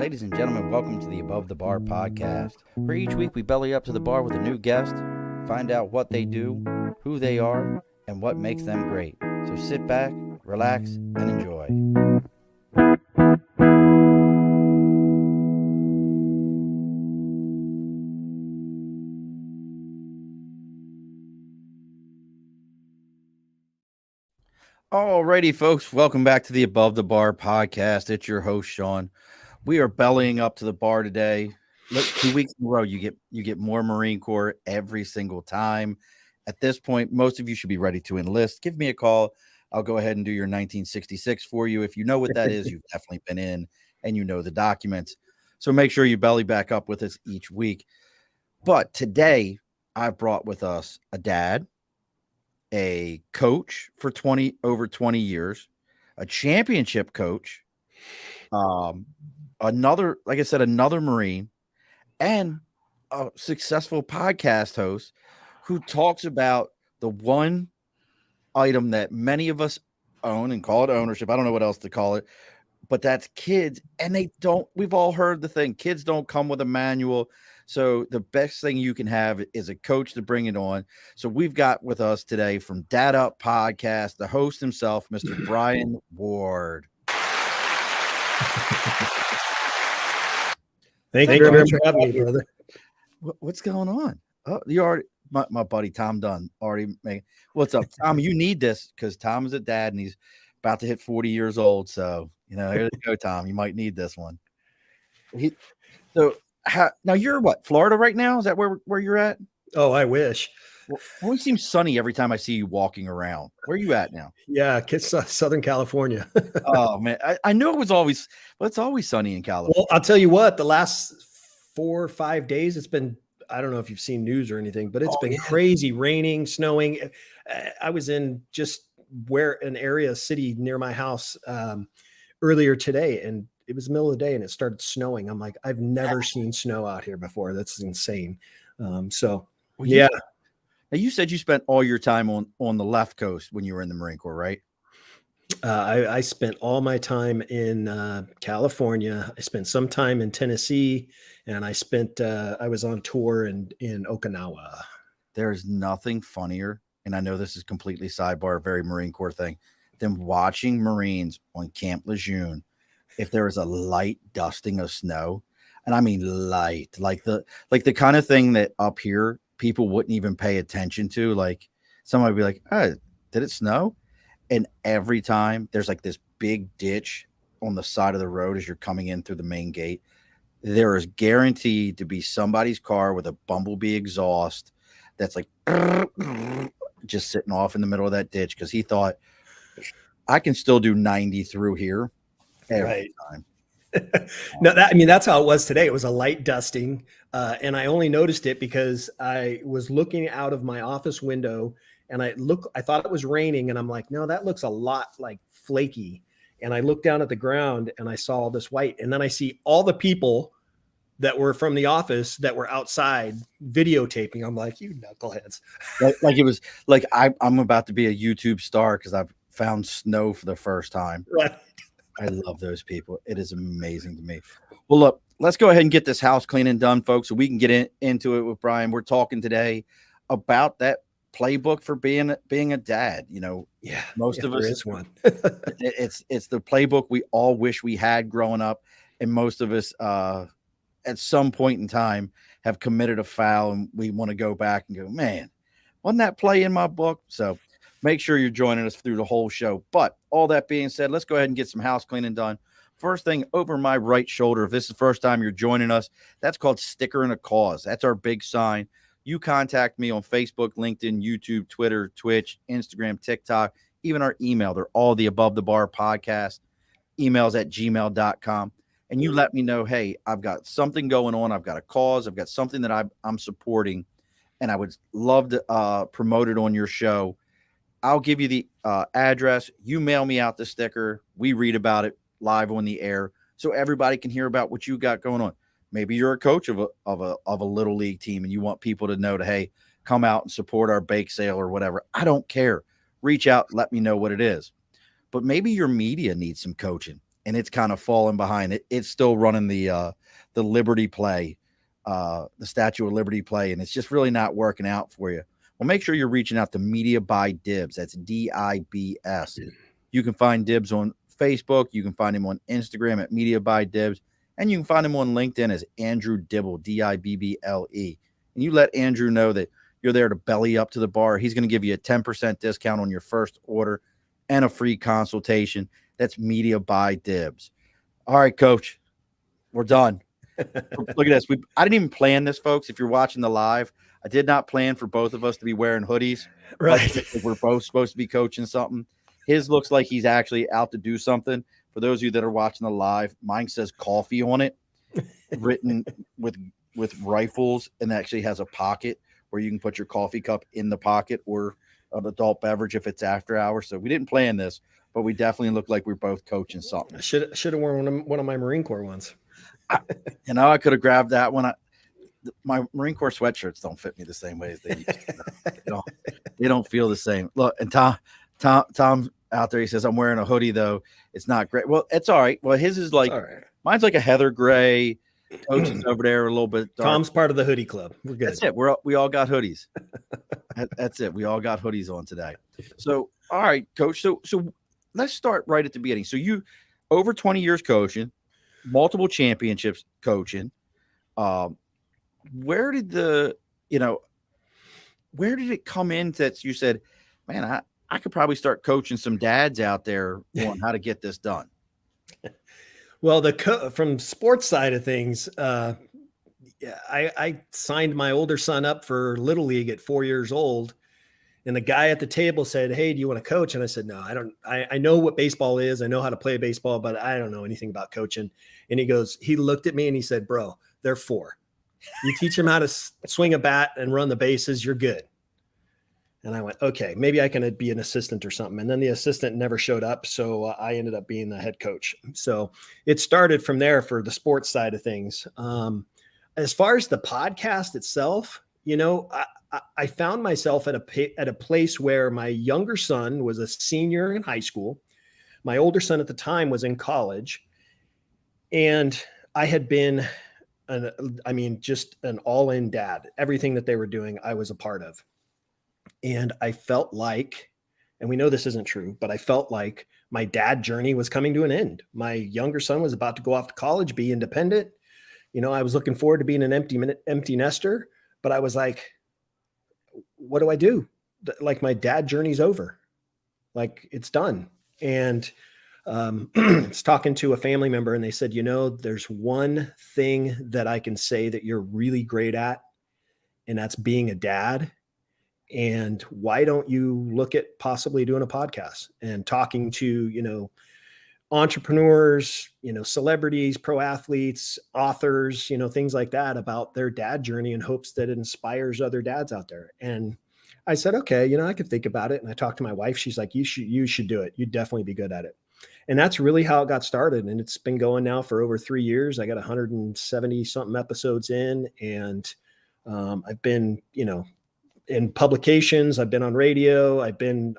Ladies and gentlemen, welcome to the Above the Bar podcast, where each week we belly up to the bar with a new guest, find out what they do, who they are, and what makes them great. So sit back, relax, and enjoy. Alrighty, folks, welcome back to the Above the Bar podcast. It's your host, Sean. We are bellying up to the bar today. Look, 2 weeks in a row, you get more Marine Corps every single time. At this point, most of you should be ready to enlist. Give me a call. I'll go ahead and do your 1966 for you. If you know what that is, you've definitely been in and you know the documents. So make sure you belly back up with us each week. But today, I've brought with us a dad, a coach for over 20 years, a championship coach, another Marine, and a successful podcast host who talks about the one item that many of us own and call it ownership. I don't know what else to call it, but that's kids. And we've all heard the thing, kids don't come with a manual. So the best thing you can have is a coach to bring it on. So we've got with us today from Dad Up Podcast, the host himself, Mr. Bryan Ward. Thank you very much for having me, brother. What's going on? Oh, you already, my buddy Tom Dunn already made. What's up, Tom? You need this because Tom is a dad and he's about to hit 40 years old. So, here you go, Tom. You might need this one. Now you're what, Florida right now? Is that where you're at? Oh, I wish. Well, it always seems sunny every time I see you walking around. Where are you at now? Yeah, Southern California. Oh man, I knew it was always, but it's always sunny in California. Well, I'll tell you what, the last 4 or 5 days, it's been, I don't know if you've seen news or anything, but it's been crazy, raining, snowing. I was in just a city near my house earlier today, and it was the middle of the day and it started snowing. I'm like, I've never seen snow out here before. That's insane. Yeah. Now you said you spent all your time on the left coast when you were in the Marine Corps, right? I spent all my time in California. I spent some time in Tennessee, and I was on tour in Okinawa. There's nothing funnier, and I know this is completely sidebar, very Marine Corps thing, than watching Marines on Camp Lejeune if there is a light dusting of snow. And I mean light, like the kind of thing that up here people wouldn't even pay attention to. Like somebody would be like, "Oh, did it snow?" And every time there's like this big ditch on the side of the road as you're coming in through the main gate, there is guaranteed to be somebody's car with a Bumblebee exhaust that's like just sitting off in the middle of that ditch because he thought, I can still do 90 through here every time. No, that's how it was today. It was a light dusting, and I only noticed it because I was looking out of my office window and I thought it was raining, and I'm like, no, that looks a lot like flaky. And I looked down at the ground and I saw all this white, and then I see all the people that were from the office that were outside videotaping. I'm like, you knuckleheads. Like it was like I'm about to be a YouTube star because I've found snow for the first time. Right. I love those people. It is amazing to me. Well, look, let's go ahead and get this house clean and done, folks, so we can get into it with Bryan. We're talking today about that playbook for being a dad. Most of us, there is one. it's the playbook we all wish we had growing up, and most of us at some point in time have committed a foul, and we want to go back and go, man, wasn't that play in my book? So make sure you're joining us through the whole show. But all that being said, let's go ahead and get some house cleaning done. First thing over my right shoulder, if this is the first time you're joining us, that's called Sticker and a Cause. That's our big sign. You contact me on Facebook, LinkedIn, YouTube, Twitter, Twitch, Instagram, TikTok, even our email. They're all the Above the Bar podcast emails at gmail.com. And you let me know, hey, I've got something going on. I've got a cause. I've got something that I'm supporting, and I would love to promote it on your show. I'll give you the address. You mail me out the sticker. We read about it live on the air so everybody can hear about what you got going on. Maybe you're a coach of a little league team and you want people to know hey, come out and support our bake sale or whatever. I don't care. Reach out. Let me know what it is. But maybe your media needs some coaching and it's kind of falling behind. It's still running the Liberty play, the Statue of Liberty play, and it's just really not working out for you. Well, make sure you're reaching out to Media by Dibs. That's DIBS. You can find Dibs on Facebook. You can find him on Instagram at Media by Dibs. And you can find him on LinkedIn as Andrew Dibble, Dibble. And you let Andrew know that you're there to belly up to the bar. He's going to give you a 10% discount on your first order and a free consultation. That's Media by Dibs. All right, Coach, we're done. Look at this. I didn't even plan this, folks. If you're watching the live, I did not plan for both of us to be wearing hoodies. Right. Like we're both supposed to be coaching something. His looks like he's actually out to do something. For those of you that are watching the live, mine says coffee on it, written with rifles, and actually has a pocket where you can put your coffee cup in the pocket, or an adult beverage if it's after hours. So we didn't plan this, but we definitely look like we're both coaching something. I should have worn one of my Marine Corps ones. I could have grabbed that one. My Marine Corps sweatshirts don't fit me the same way as they used to. They don't feel the same. Look, and Tom out there, he says, I'm wearing a hoodie, though. It's not great. Well, it's all right. Well, his is like, mine's like a heather gray. Coach is over there a little bit dark. Tom's part of the hoodie club. We're good. That's it. We all got hoodies. That's it. We all got hoodies on today. So, all right, Coach. So let's start right at the beginning. So you, over 20 years coaching, multiple championships coaching. Where did it come in that you said, man, I could probably start coaching some dads out there on how to get this done? Well, from sports side of things, I signed my older son up for Little League at 4 years old. And the guy at the table said, hey, do you want to coach? And I said, no, I don't. I know what baseball is. I know how to play baseball, but I don't know anything about coaching. And he looked at me and he said, bro, they're 4. You teach them how to swing a bat and run the bases, you're good. And I went, okay, maybe I can be an assistant or something. And then the assistant never showed up. So I ended up being the head coach. So it started from there for the sports side of things. As far as the podcast itself, I found myself at a place where my younger son was a senior in high school. My older son at the time was in college. And I had been just an all-in dad. Everything that they were doing, I was a part of. And I felt like, and we know this isn't true, but I felt like my dad journey was coming to an end. My younger son was about to go off to college, be independent. I was looking forward to being an empty nester, but I was like, what do I do? Like, my dad journey's over. Like, it's done. And I was talking to a family member and they said, there's one thing that I can say that you're really great at, and that's being a dad. And why don't you look at possibly doing a podcast and talking to, entrepreneurs, celebrities, pro athletes, authors, things like that about their dad journey, in hopes that it inspires other dads out there. And I said, okay, I could think about it. And I talked to my wife. She's like, you should do it. You'd definitely be good at it. And that's really how it got started. And it's been going now for over 3 years. I got 170 something episodes in, and I've been, in publications. I've been on radio. I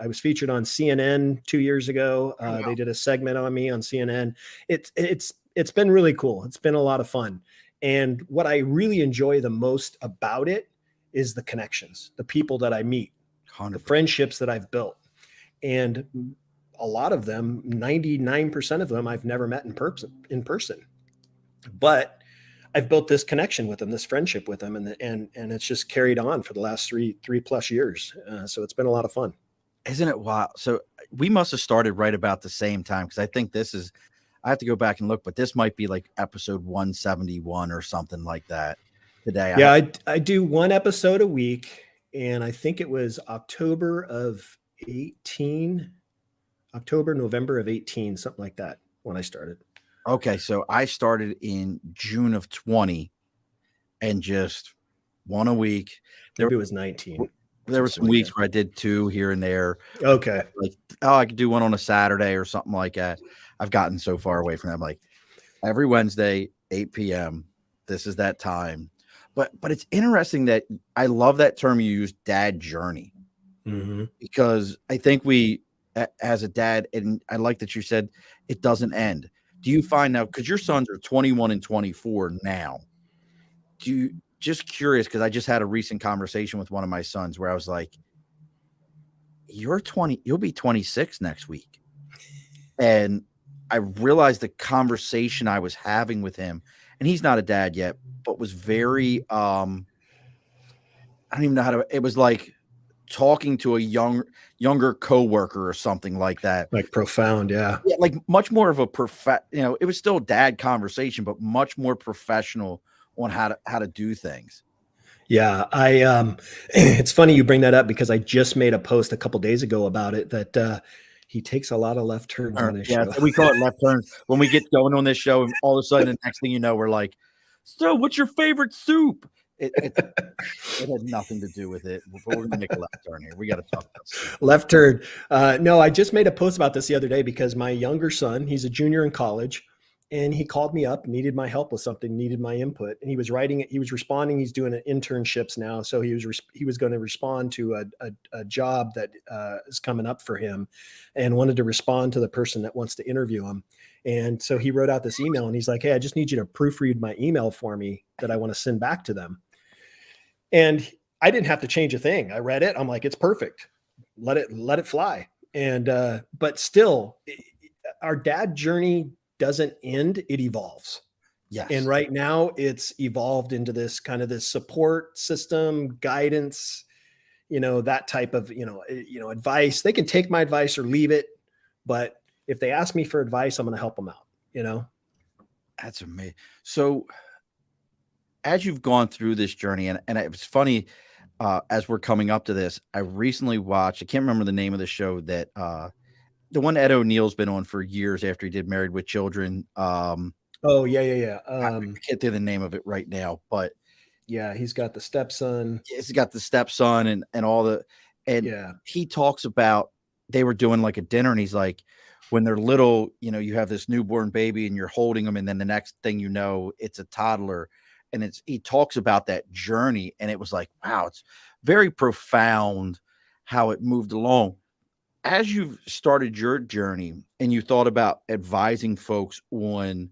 was featured on CNN 2 years ago. Wow. They did a segment on me on CNN. It's been really cool. It's been a lot of fun. And what I really enjoy the most about it is the connections, the people that I meet, 100%. The friendships that I've built. And a lot of them, 99% of them, I've never met in person. But I've built this connection with them, this friendship with them, and it's just carried on for the last three plus years. So it's been a lot of fun. Isn't it wild? So we must have started right about the same time, because I think I have to go back and look, but this might be like episode 171 or something like that today. Yeah, I do one episode a week, and I think it was November of 18, something like that when I started. Okay, so I started in June of 20 and just one a week. Maybe it was 19. There were some weeks where I did 2 here and there. Okay. Like, I could do one on a Saturday or something like that. I've gotten so far away from that. I'm like, every Wednesday, 8 p.m., this is that time. But it's interesting that I love that term you use, dad journey, because I think we, as a dad, and I like that you said it doesn't end. Do you find now, because your sons are 21 and 24 now, do you, just curious, because I just had a recent conversation with one of my sons where I was like, you're 20, you'll be 26 next week. And I realized the conversation I was having with him, and he's not a dad yet, but was very, I don't even know how to, it was like talking to a younger coworker or something like that. Like profound. Yeah. Yeah, like much more of a it was still a dad conversation, but much more professional on how to do things. Yeah, it's funny you bring that up because I just made a post a couple days ago about it that he takes a lot of left turns on his Yeah, show. so we call it left turns when we get going on this show, and all of a sudden, the next thing you know, we're like, "So, what's your favorite soup?" It had nothing to do with it, but we're gonna make a left turn here. We got to talk about soup. Left turn. No, I just made a post about this the other day because my younger son, he's a junior in college, and he called me up, needed my help with something, needed my input, and he was writing it. He was responding. He's doing internships now, so he was going to respond to a job that is coming up for him, and wanted to respond to the person that wants to interview him. And so he wrote out this email, and he's like, "Hey, I just need you to proofread my email for me that I want to send back to them." And I didn't have to change a thing. I read it. I'm like, it's perfect. Let it fly. And but still, our dad journey doesn't end. It evolves. Yes. And right now, it's evolved into this kind of this support system, guidance, that type of advice. They can take my advice or leave it, but if they ask me for advice, I'm going to help them out. That's amazing. So, as you've gone through this journey, and it was funny, as we're coming up to this, I recently watched, I can't remember the name of the show that the one Ed O'Neill's been on for years after he did Married with Children. Oh, yeah. I can't think of the name of it right now, but yeah, he's got the stepson. he's got the stepson and all the, and Yeah. he talks about, they were doing like a dinner, and he's like, when they're little, you have this newborn baby and you're holding them, and then the next thing you know, it's a toddler. And he talks about that journey, and it was like, wow, it's very profound how it moved along. As you've started your journey and you thought about advising folks on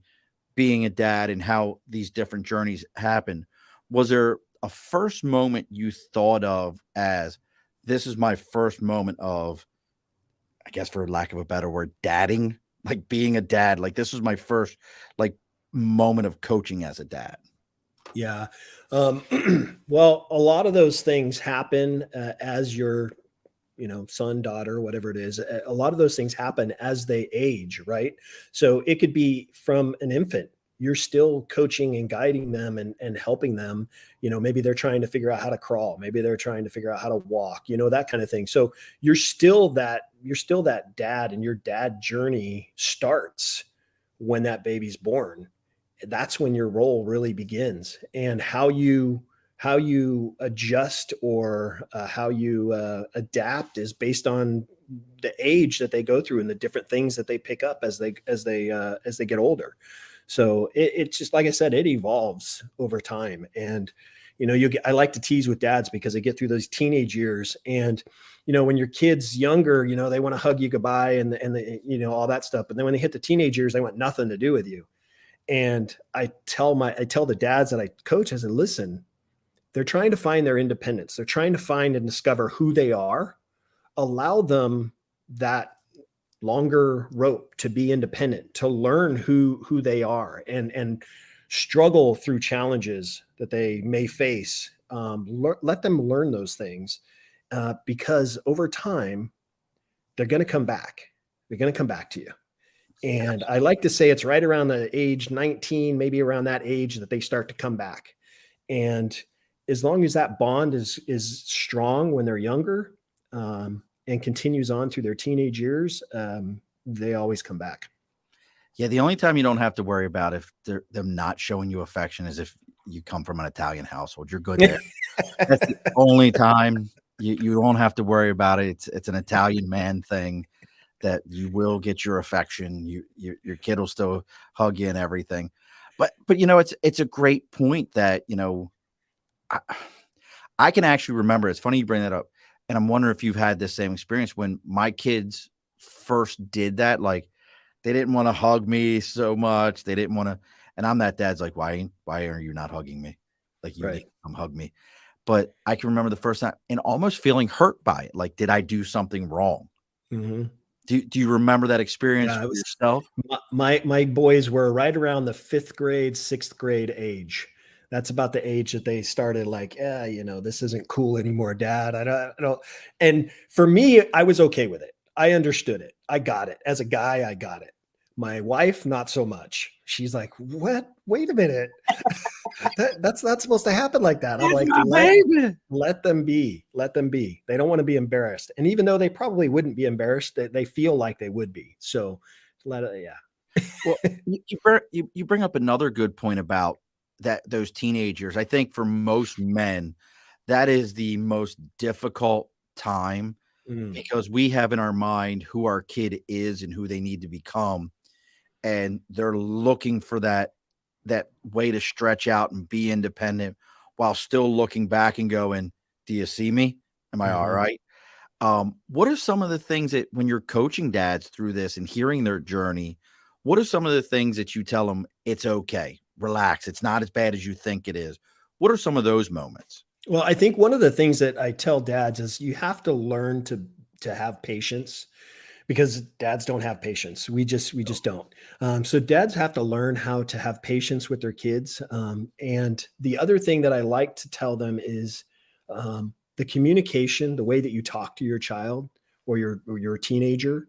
being a dad and how these different journeys happen, was there a first moment you thought of as, this is my first moment of, I guess for lack of a better word, dadding, like being a dad, like this was my first like moment of coaching as a dad? Yeah. Well, a lot of those things happen as your, son, daughter, whatever it is. A lot of those things happen as they age, right? So it could be from an infant. You're still coaching and guiding them and helping them. Maybe they're trying to figure out how to crawl. Maybe they're trying to figure out how to walk, that kind of thing. So you're still that dad, and your dad journey starts when that baby's born. That's when your role really begins, and how you adjust or how you adapt is based on the age that they go through and the different things that they pick up as they get older. So it's just like I said, it evolves over time. And I like to tease with dads because they get through those teenage years, and when your kid's younger, they want to hug you goodbye and all that stuff, but then when they hit the teenage years, they want nothing to do with you. And I tell the dads that I coach, I said, listen, they're trying to find their independence. They're trying to find and discover who they are. Allow them that longer rope to be independent, to learn who they are, and struggle through challenges that they may face. Let them learn those things, because over time, they're going to come back. They're going to come back to you. And I like to say it's right around the age 19, maybe around that age, that they start to come back. And as long as that bond is strong when they're younger, and continues on through their teenage years, they always come back. Yeah, the only time you don't have to worry about if them not showing you affection is if you come from an Italian household. You're good there. That's the only time you won't have to worry about it. It's an Italian man thing that you will get your affection. Your kid will still hug you and everything. But it's a great point that I can actually remember. It's funny you bring that up, and I'm wondering if you've had this same experience when my kids first did that. Like, They didn't want to hug me so much. They didn't want to, and I'm that dad's like, why are you not hugging me? Like you need Right. to come hug me. But I can remember the first time and almost feeling hurt by it. Like, did I do something wrong? Mm-hmm. Do you remember that experience Yeah, it for was yourself? my boys were right around the 5th grade, 6th grade age. That's about the age that they started like, yeah, this isn't cool anymore, Dad. I don't. And for me, I was okay with it. I understood it. I got it. As a guy, I got it. My wife, not so much. She's like, what? Wait a minute. That's not supposed to happen like that. I'm That's like, my baby. let them be. Let them be. They don't want to be embarrassed. And even though they probably wouldn't be embarrassed, they feel like they would be. So let it, yeah. Well, you bring up another good point about those teenagers. I think for most men, that is the most difficult time Mm, because we have in our mind who our kid is and who they need to become, and they're looking for that way to stretch out and be independent while still looking back and going, "Do you see me? Am I all mhm. right?" What are some of the things that when you're coaching dads through this and hearing their journey, what are some of the things that you tell them it's okay, relax, it's not as bad as you think it is? What are some of those moments? Well, I think one of the things that I tell dads is you have to learn to have patience because dads don't have patience. We just don't. So dads have to learn how to have patience with their kids. And the other thing that I like to tell them is the communication, the way that you talk to your child or your teenager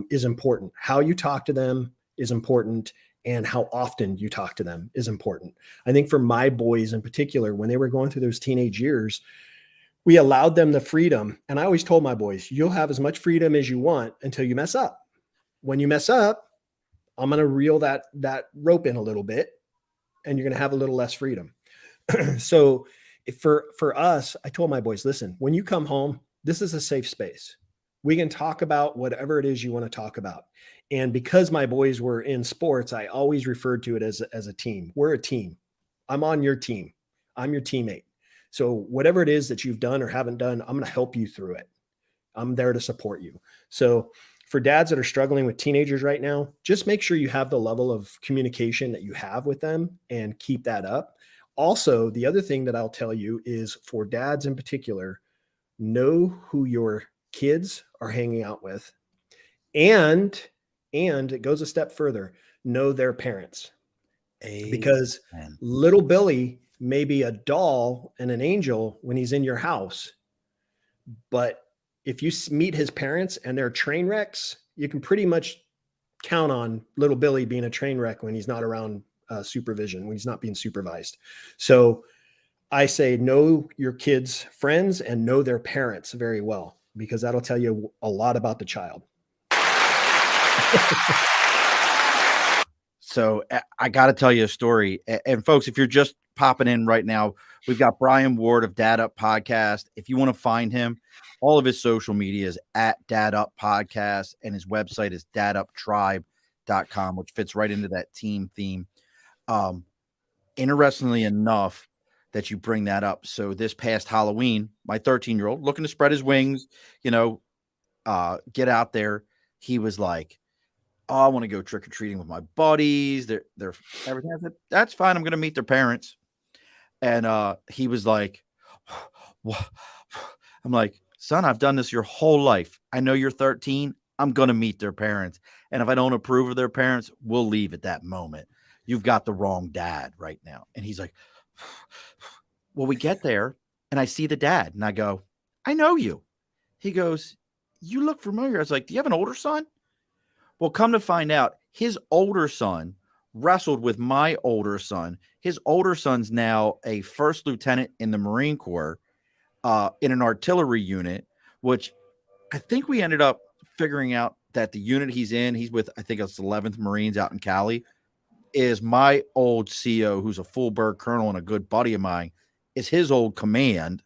is important. How you talk to them is important, and how often you talk to them is important. I think for my boys in particular, when they were going through those teenage years, we allowed them the freedom. And I always told my boys, you'll have as much freedom as you want until you mess up. When you mess up, I'm going to reel that rope in a little bit and you're going to have a little less freedom. So for us, I told my boys, listen, when you come home, this is a safe space. We can talk about whatever it is you want to talk about. And because my boys were in sports, I always referred to it as a team. We're a team. I'm on your team. I'm your teammate. So whatever it is that you've done or haven't done, I'm going to help you through it. I'm there to support you. So for dads that are struggling with teenagers right now, just make sure you have the level of communication that you have with them and keep that up. Also, the other thing that I'll tell you is for dads in particular, know who your kids are hanging out with, and it goes a step further, know their parents, because Amen. little Billy may be a doll and an angel when he's in your house, but if you meet his parents and they're train wrecks, you can pretty much count on little Billy being a train wreck when he's not around supervision, when he's not being supervised. So I say know your kids' friends and know their parents very well, because that'll tell you a lot about the child. So I got to tell you a story. And folks, if you're just popping in right now, we've got Bryan Ward of Dad Up Podcast. If you want to find him, all of his social media is at Dad Up Podcast, and his website is daduptribe.com, which fits right into that team theme. Um, Interestingly enough, that you bring that up. So this past Halloween, my 13-year-old looking to spread his wings, get out there. He was like, "Oh, I want to go trick or treating with my buddies. They're everything." I said, "That's fine. I'm going to meet their parents." And he was like, "What?" I'm like, "Son, I've done this your whole life. I know you're 13. I'm going to meet their parents. And if I don't approve of their parents, we'll leave at that moment. You've got the wrong dad right now." And he's like, "Well, we get there and I see the dad and I go, 'I know you.'" He goes, "You look familiar." I was like, "Do you have an older son?" Well, come to find out, his older son wrestled with my older son. His older son's now a first lieutenant in the Marine Corps, in an artillery unit, which I think we ended up figuring out that the unit he's with, I think it's 11th Marines out in Cali, is my old CO, who's a full bird colonel and a good buddy of mine, is his old command.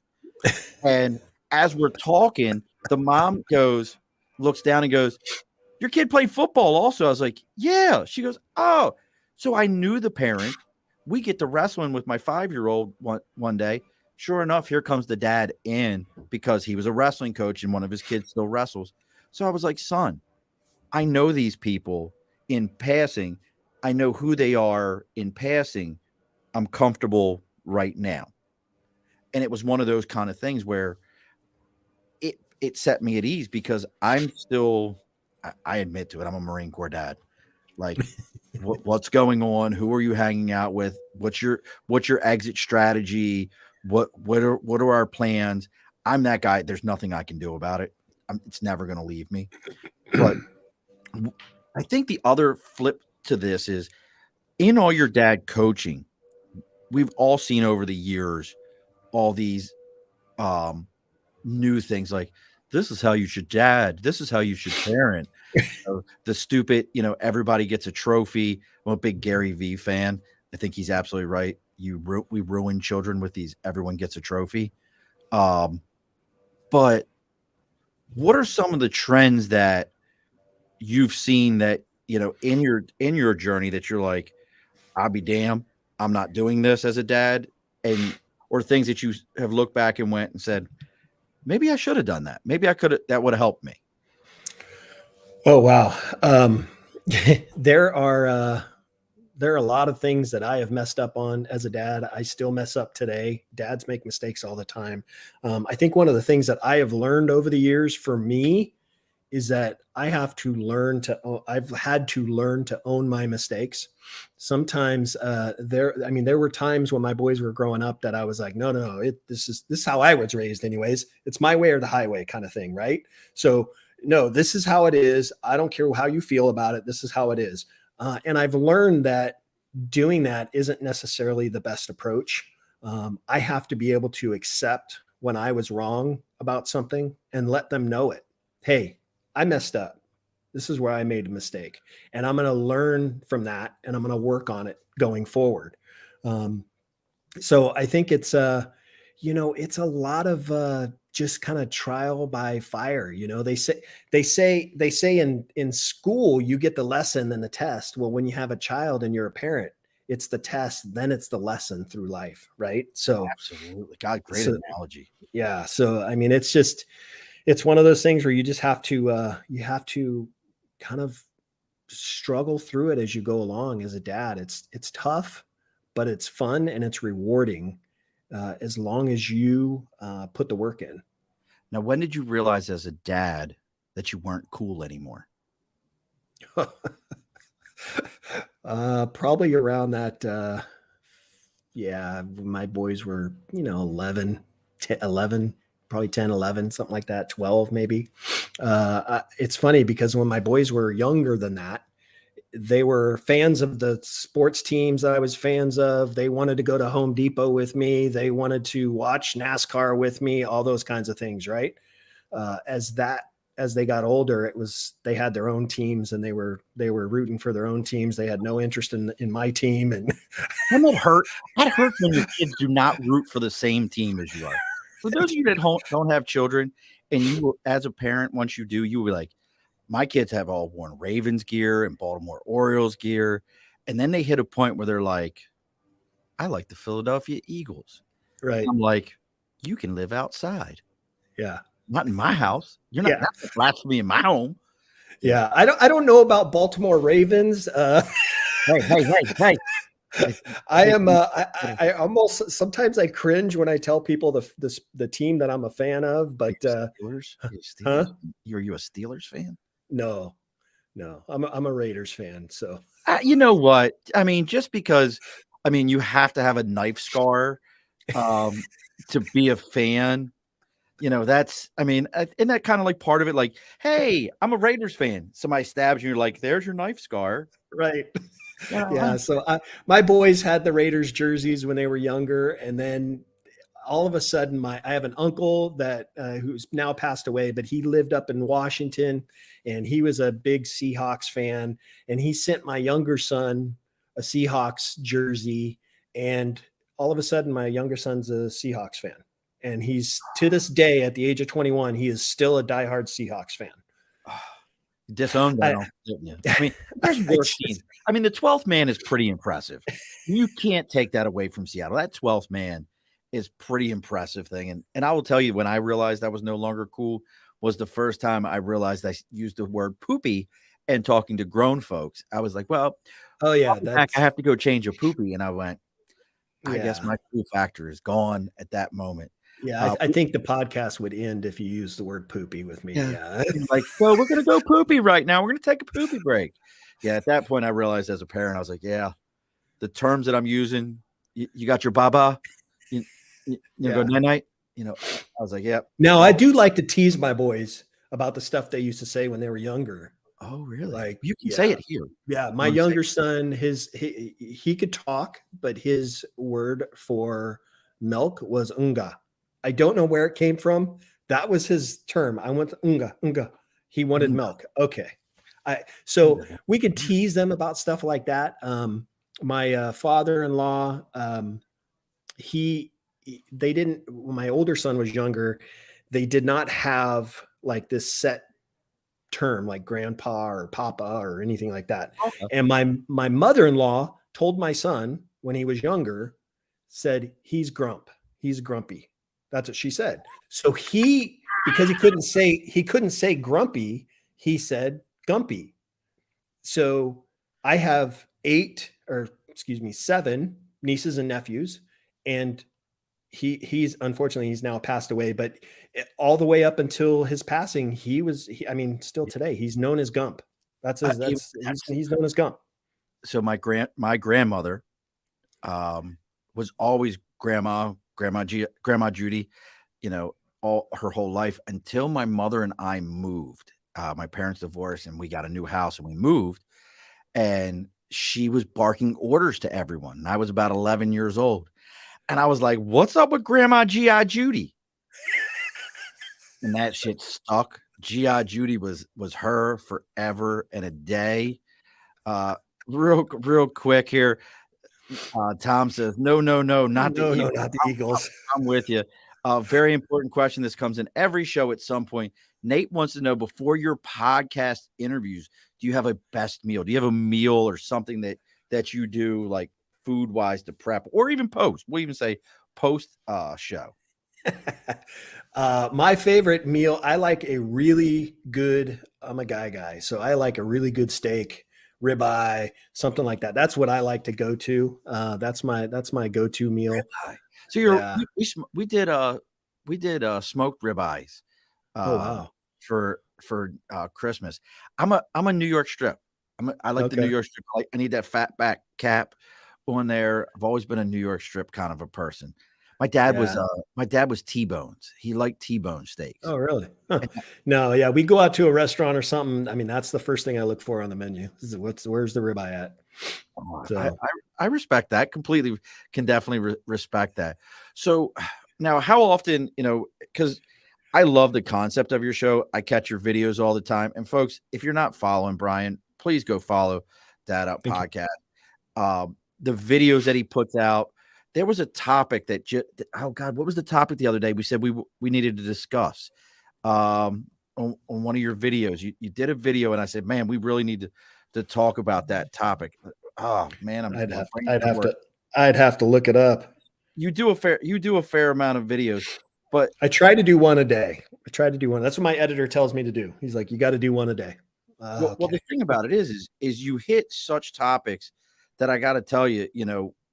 And as we're talking, the mom looks down and goes, "Your kid played football also." I was like, "Yeah." She goes, "Oh." So I knew the parent. We get to wrestling with my 5-year-old one day. Sure enough, here comes the dad in because he was a wrestling coach and one of his kids still wrestles. So I was like, "Son, I know these people. in passing. I know who they are in passing. I'm comfortable right now. And it was one of those kind of things where it set me at ease because I'm still I admit to it, I'm a Marine Corps dad. Like what's going on? Who are you hanging out with? What's your exit strategy? What are our plans? I'm that guy. There's nothing I can do about it. It's never going to leave me. But I think the other flip to this is in all your dad coaching, we've all seen over the years all these um, new things like this is how you should dad, this is how you should parent. The stupid, everybody gets a trophy. I'm a big Gary V fan. I think he's absolutely right. We ruin children with these. Everyone gets a trophy. But what are some of the trends that you've seen that in your journey that you're like, I'll be damned, I'm not doing this as a dad, and or things that you have looked back and went and said, maybe I should have done that. Maybe I could have. That would have helped me. Oh wow. There are there are a lot of things that I have messed up on as a dad. I still mess up today. Dads make mistakes all the time. I think one of the things that I have learned over the years for me is that I've had to learn to own my mistakes. Sometimes there were times when my boys were growing up that I was like, no, this is how I was raised anyways. It's my way or the highway kind of thing. Right. So no, this is how it is. I don't care how you feel about it. This is how it is. And I've learned that doing that isn't necessarily the best approach. I have to be able to accept when I was wrong about something and let them know it. Hey, I messed up. This is where I made a mistake. And I'm going to learn from that and I'm going to work on it going forward. So I think it's it's a lot of just kind of trial by fire. They say in school you get the lesson and the test. Well, when you have a child and you're a parent, it's the test, then it's the lesson through life, right? Absolutely. God, great So analogy. yeah. So I mean, it's one of those things where you have to kind of struggle through it as you go along as a dad. It's tough, but it's fun and it's rewarding as long as you put the work in. Now, when did you realize as a dad that you weren't cool anymore? Probably around that. Yeah, my boys were 11, 10, 11, probably 10, 11, something like that, 12 maybe. It's funny because when my boys were younger than that, they were fans of the sports teams that I was fans of. They wanted to go to Home Depot with me. They wanted to watch NASCAR with me, all those kinds of things, right? As they got older, they had their own teams and they were rooting for their own teams. They had no interest in my team. And And that hurt. That hurts when your kids do not root for the same team as you are. For those of you that don't have children, and you will, as a parent, once you do, you will be like, my kids have all worn Ravens gear and Baltimore Orioles gear. And then they hit a point where they're like, I like the Philadelphia Eagles. right. I'm like, you can live outside, Yeah. not in my house. You're not Yeah. that's blasphemy in my home. Yeah. I don't know about Baltimore Ravens. Hey. I am. I almost sometimes I cringe when I tell people the team that I'm a fan of. But Steelers? You huh? Steelers? Are you a Steelers fan? No, no. I'm a Raiders fan. So You know what? I mean, just because you have to have a knife scar um, to be a fan. That's isn't that kind of like part of it? Like, hey, I'm a Raiders fan. Somebody stabs you, you're like, there's your knife scar. right. You know, Yeah. So my boys had the Raiders jerseys when they were younger, and then all of a sudden I have an uncle that who's now passed away, but he lived up in Washington and he was a big Seahawks fan, and he sent my younger son a Seahawks jersey, and all of a sudden my younger son's a Seahawks fan, and he's to this day at the age of 21 he is still a diehard Seahawks fan. disowned I, now, didn't you? There's I worse just, teams. The 12th man is pretty impressive. You can't take that away from Seattle. That 12th man is pretty impressive thing. And I will tell you, when I realized I was no longer cool was the first time I realized I used the word poopy and talking to grown folks, I was like, well, Oh yeah, I'll be back. I that's have to go change a poopy. And I went, I guess yeah. my cool factor is gone at that moment. Yeah, Uh, I think the podcast would end if you used the word poopy with me. yeah. Yeah. You're like, so we're going to go poopy right now. We're going to take a poopy break. Yeah. At that point, I realized as a parent, I was like, yeah, the terms that I'm using, you got your baba, go Yeah. night night. I was like, yep. Now, I do like to tease my boys about the stuff they used to say when they were younger. Oh, really? Like, You can say yeah. it here. Yeah, my You wanna say younger son, he could talk, but his word for milk was unga. I don't know where it came from. That was his term. I went unga, unga. He wanted it? milk. Okay. So Yeah. we could tease them about stuff like that. My father-in-law, he they didn't when my older son was younger, they did not have like this set term like grandpa or papa or anything like that. Okay. And my mother-in-law told my son when he was younger, said he's he's grumpy. That's what she said. So because he couldn't say grumpy, he said gumpy. So I have seven nieces and nephews, and he's unfortunately he's now passed away, but all the way up until his passing, I mean, still today, he's known as Gump. He's known as Gump. So my grandmother was always grandma Judy, all her whole life until my mother and I moved. My parents divorced and we got a new house and we moved, and she was barking orders to everyone. And I was about 11 years old. And I was like, what's up with Grandma G.I. Judy? And that shit stuck. G.I. Judy was her forever and a day. Real quick here. Tom says, no, not the No, Eagles. not the Eagles. I'm with you. Very important question. This comes in every show at some point. Nate wants to know, before your podcast interviews, do you have a best meal? Do you have a meal or something that you do, like food wise, to prep, or even post? We'll even say post show. My favorite meal, I like a really good, I'm a guy. So I like a really good steak, ribeye, something like that. That's what I like to go to. That's my go-to meal. Ribeye. So Yeah. we did smoked ribeyes Oh, uh, wow. for Christmas. I'm a New York strip. I like the New Okay. York strip. I need that fat back cap on there. I've always been a New York strip kind of a person. Yeah. My dad was T-bones. He liked T-bone steaks. Oh, really? Huh. And, No, yeah, we go out to a restaurant or something. I mean, that's the first thing I look for on the menu. Where's the ribeye at? I So I respect that completely. Can definitely respect that. So now, how often, because I love the concept of your show. I catch your videos all the time. And folks, if you're not following Bryan, please go follow that thank you. podcast. The videos that he puts out. There was a topic oh God, what was the topic the other day? We said we needed to discuss on one of your videos. You did a video, and I said, man, we really need to talk about that topic. Oh man, my brain's not working. I'd have to look it up. You do a fair amount of videos, but I try to do one a day. I try to do one. That's what my editor tells me to do. He's like, you got to do one a day. well, the Okay. thing about it is you hit such topics that I got to tell you,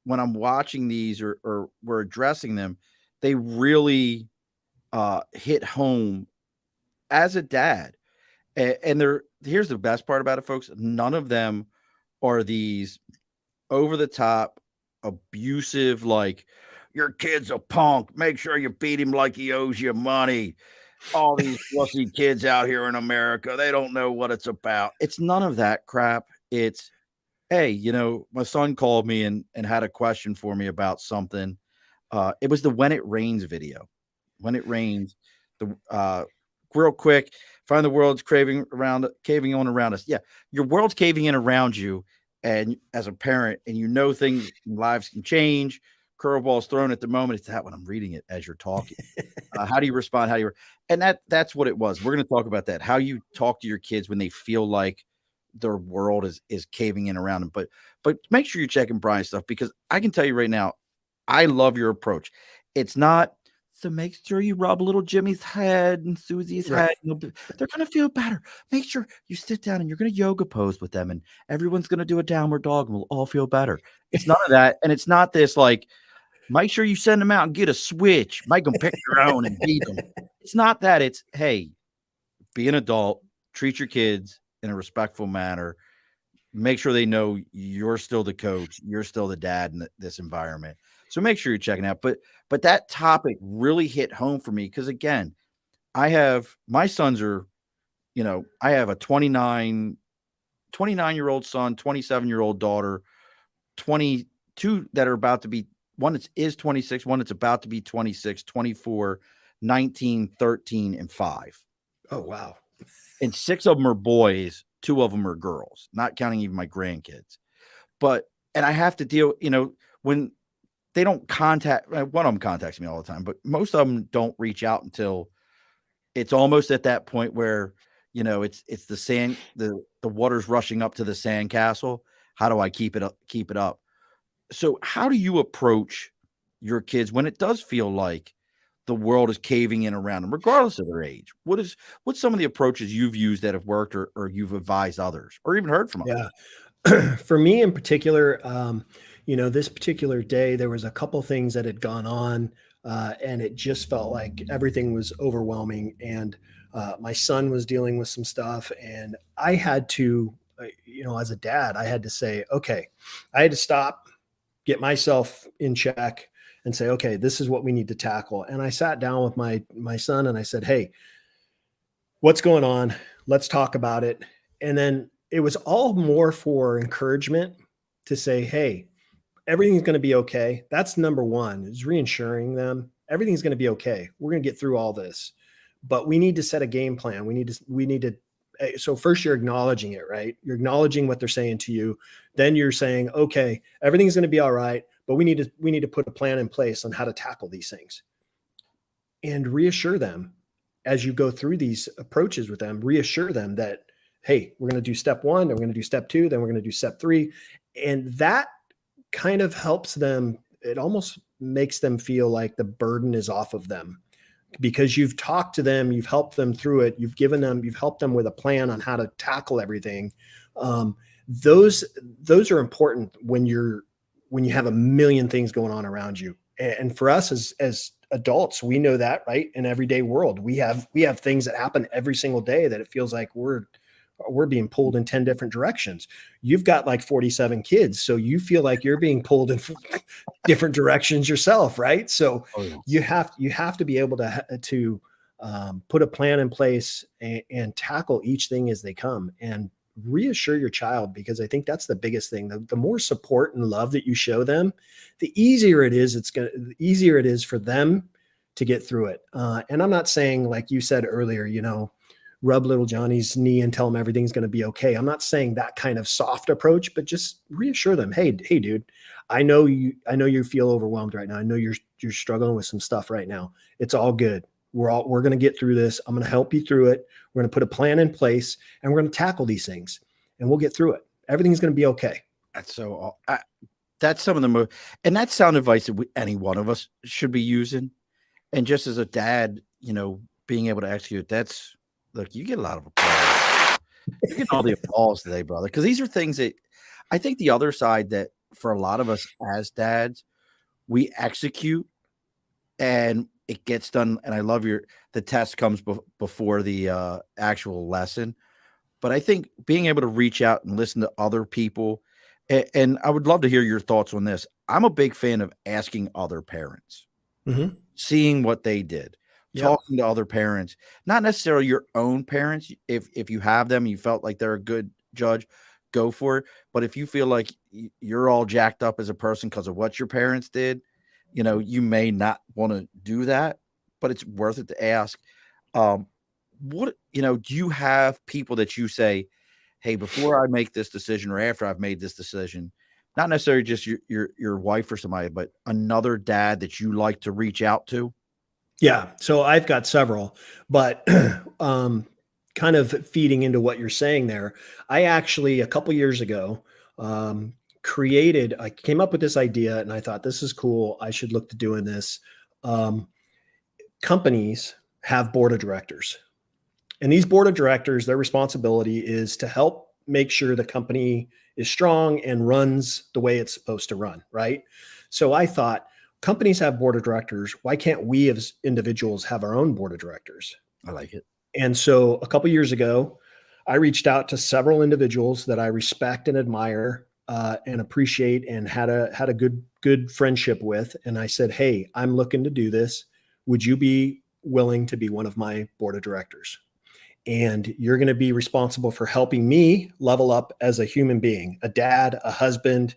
when I'm watching these or we're addressing them, they really hit home as a dad. And here's the best part about it, folks. None of them are these over the top, abusive, like, your kid's a punk. Make sure you beat him like he owes you money. All these wussy kids out here in America, they don't know what it's about. It's none of that crap. It's, hey, my son called me and had a question for me about something. It was the When It Rains video. When it rains, real quick, find the world's caving on around us. Yeah, your world's caving in around you, and as a parent, and things, lives can change. Curveballs thrown at the moment. It's that when I'm reading it as you're talking. How do you respond? And that's what it was. We're going to talk about that. How you talk to your kids when they feel like their world is caving in around them. But make sure you're checking Bryan's stuff, because I can tell you right now, I love your approach. It's not So make sure you rub little Jimmy's head and Susie's Right. head. They're going to feel better. Make sure you sit down and you're going to yoga pose with them, and everyone's going to do a downward dog, and we'll all feel better. It's none of that. And it's not this like, make sure you send them out and get a switch, make them pick their own and beat them. It's not that. It's, hey, be an adult, treat your kids in a respectful manner, make sure they know you're still the coach, you're still the dad in this environment. So make sure you're checking out. But that topic really hit home for me because again, I have my sons are, I have a 29-year-old son, 27-year-old daughter, 22 that are about to be one is 26, one that's about to be 26, 24, 19, 13, and 5. Oh, wow. And 6 of them are boys, 2 of them are girls, not counting even my grandkids. And I have to deal, when they don't contact, one of them contacts me all the time, but most of them don't reach out until it's almost at that point where, it's the sand, the water's rushing up to the sandcastle. How do I keep it up? So how do you approach your kids when it does feel like the world is caving in around them, regardless of their age? What's some of the approaches you've used that have worked or you've advised others or even heard from others? Yeah. For me in particular, this particular day, there was a couple things that had gone on, and it just felt like everything was overwhelming. And my son was dealing with some stuff, and I had to, as a dad, I had to say, okay, I had to stop, get myself in check, and say, okay, this is what we need to tackle. And I sat down with my son and I said, hey, what's going on? Let's talk about it. And then it was all more for encouragement to say, hey, everything's going to be okay. That's number one, is reassuring them everything's going to be okay. We're going to get through all this, but we need to set a game plan. We need to. So first you're acknowledging it, right? You're acknowledging what they're saying to you. Then you're saying, okay, everything's going to be all right, but we need to put a plan in place on how to tackle these things and reassure them as you go through these approaches with them, reassure them that, hey, we're going to do step 1, then we're going to do step 2, then we're going to do step 3. And that kind of helps them. It almost makes them feel like the burden is off of them because you've talked to them, you've helped them through it, you've helped them with a plan on how to tackle everything. Those are important when you have a million things going on around you. And for us as adults, we know that, right? In everyday world, we have things that happen every single day that it feels like we're being pulled in 10 different directions. You've got like 47 kids, so you feel like you're being pulled in different directions yourself, right? So you have to be able to put a plan in place and tackle each thing as they come and reassure your child, because I think that's the biggest thing. The more support and love that you show them, the easier it is for them to get through it. And I'm not saying, like you said earlier, rub little Johnny's knee and tell him everything's going to be okay. I'm not saying that kind of soft approach, but just reassure them. Hey, dude, I know you feel overwhelmed right now. I know you're struggling with some stuff right now. It's all good. We're going to get through this. I'm going to help you through it. We're going to put a plan in place and we're going to tackle these things and we'll get through it. Everything's going to be okay. That's so, that's some of the most, and that's sound advice that any one of us should be using. And just as a dad, being able to execute, look, you get a lot of applause. You get all the applause today, brother, because these are things that I think the other side that for a lot of us as dads, we execute and it gets done. And I love the test comes before the actual lesson. But I think being able to reach out and listen to other people, and I would love to hear your thoughts on this. I'm a big fan of asking other parents, seeing what they did. Talking to other parents, not necessarily your own parents. If you have them, you felt like they're a good judge, go for it. But if you feel like you're all jacked up as a person because of what your parents did, you may not want to do that, but it's worth it to ask. Do you have people that you say, hey, before I make this decision or after I've made this decision, not necessarily just your wife or somebody, but another dad that you like to reach out to? Yeah. So I've got several, but kind of feeding into what you're saying there, I actually, a couple years ago, I came up with this idea and I thought, this is cool. I should look to doing this. companies have board of directors. And these board of directors, their responsibility is to help make sure the company is strong and runs the way it's supposed to run, right? So I thought, companies have board of directors. Why can't we as individuals have our own board of directors? I like it. And so a couple of years ago, I reached out to several individuals that I respect and admire and appreciate and had a good friendship with. And I said, hey, I'm looking to do this. Would you be willing to be one of my board of directors? And you're going to be responsible for helping me level up as a human being, a dad, a husband,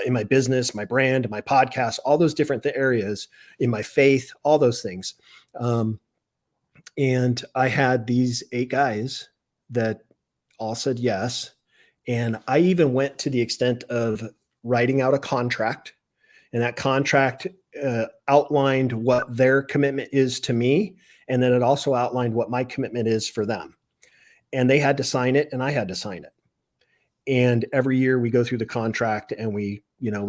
in my business, my brand, my podcast, all those different areas, in my faith, all those things. And I had these 8 guys that all said yes. And I even went to the extent of writing out a contract. And that contract outlined what their commitment is to me. And then it also outlined what my commitment is for them. And they had to sign it and I had to sign it. And every year we go through the contract and we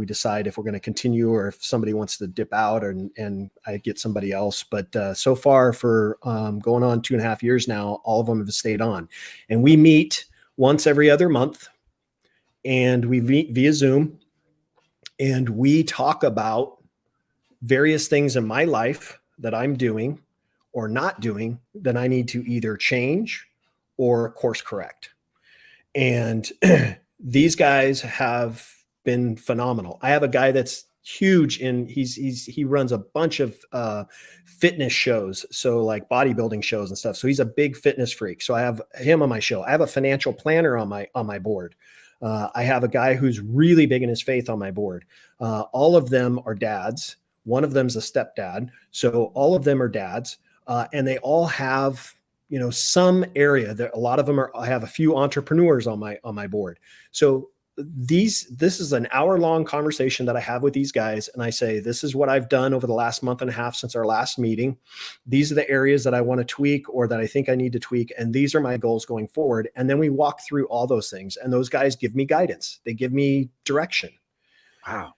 decide if we're going to continue or if somebody wants to dip out and I get somebody else. But so far for going on 2.5 years now, all of them have stayed on. And we meet once every other month and we meet via Zoom and we talk about various things in my life that I'm doing or not doing that I need to either change or course correct. And these guys have been phenomenal. I have a guy that's huge in he runs a bunch of fitness shows, so like bodybuilding shows and stuff. So he's a big fitness freak. So I have him on my show. I have a financial planner on my board. I have a guy who's really big in his faith on my board. All of them are dads. One of them's a stepdad. So all of them are dads, and they all have some area that a lot of them I have a few entrepreneurs on my board. So this is an hour-long conversation that I have with these guys. And I say, this is what I've done over the last month and a half since our last meeting. These are the areas that I want to tweak or that I think I need to tweak. And these are my goals going forward. And then we walk through all those things and those guys give me guidance. They give me direction. Wow.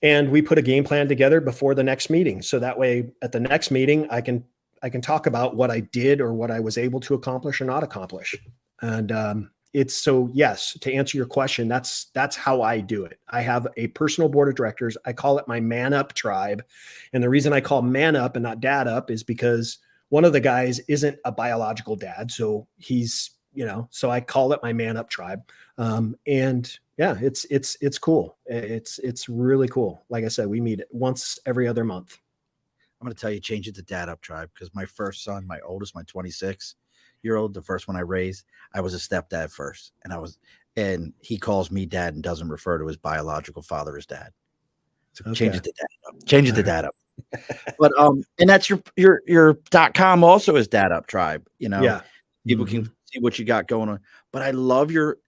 And we put a game plan together before the next meeting. So that way at the next meeting, I can talk about what I did or what I was able to accomplish or not accomplish. And it's so, yes, to answer your question, that's how I do it. I have a personal board of directors. I call it my man up tribe. And the reason I call man up and not dad up is because one of the guys isn't a biological dad. So he's, so I call it my man up tribe. And yeah, it's cool. It's really cool. Like I said, we meet once every other month. I'm going to tell you, change it to Dad Up Tribe, because my first son, my oldest, my 26-year-old, the first one I raised, I was a stepdad first. And he calls me dad and doesn't refer to his biological father as dad. So okay. Change it to Dad Up. Change it to Dad Up. But and that's your .com also is Dad Up Tribe. Yeah. People can see what you got going on. But I love your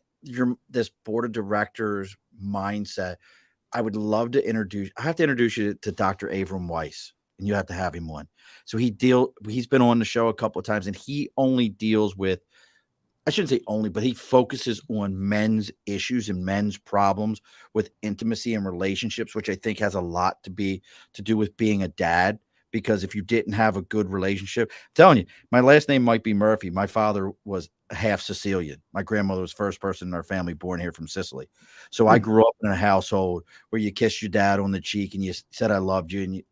this board of directors mindset. I would love to I have to introduce you to Dr. Avram Weiss. And you have to have him on. So he's been on the show a couple of times, and he only deals with, I shouldn't say only, but he focuses on men's issues and men's problems with intimacy and relationships, which I think has a lot to do with being a dad. Because if you didn't have a good relationship, I'm telling you, my last name might be Murphy. My father was half Sicilian. My grandmother was the first person in our family born here from Sicily. So I grew up in a household where you kissed your dad on the cheek and you said, I loved you.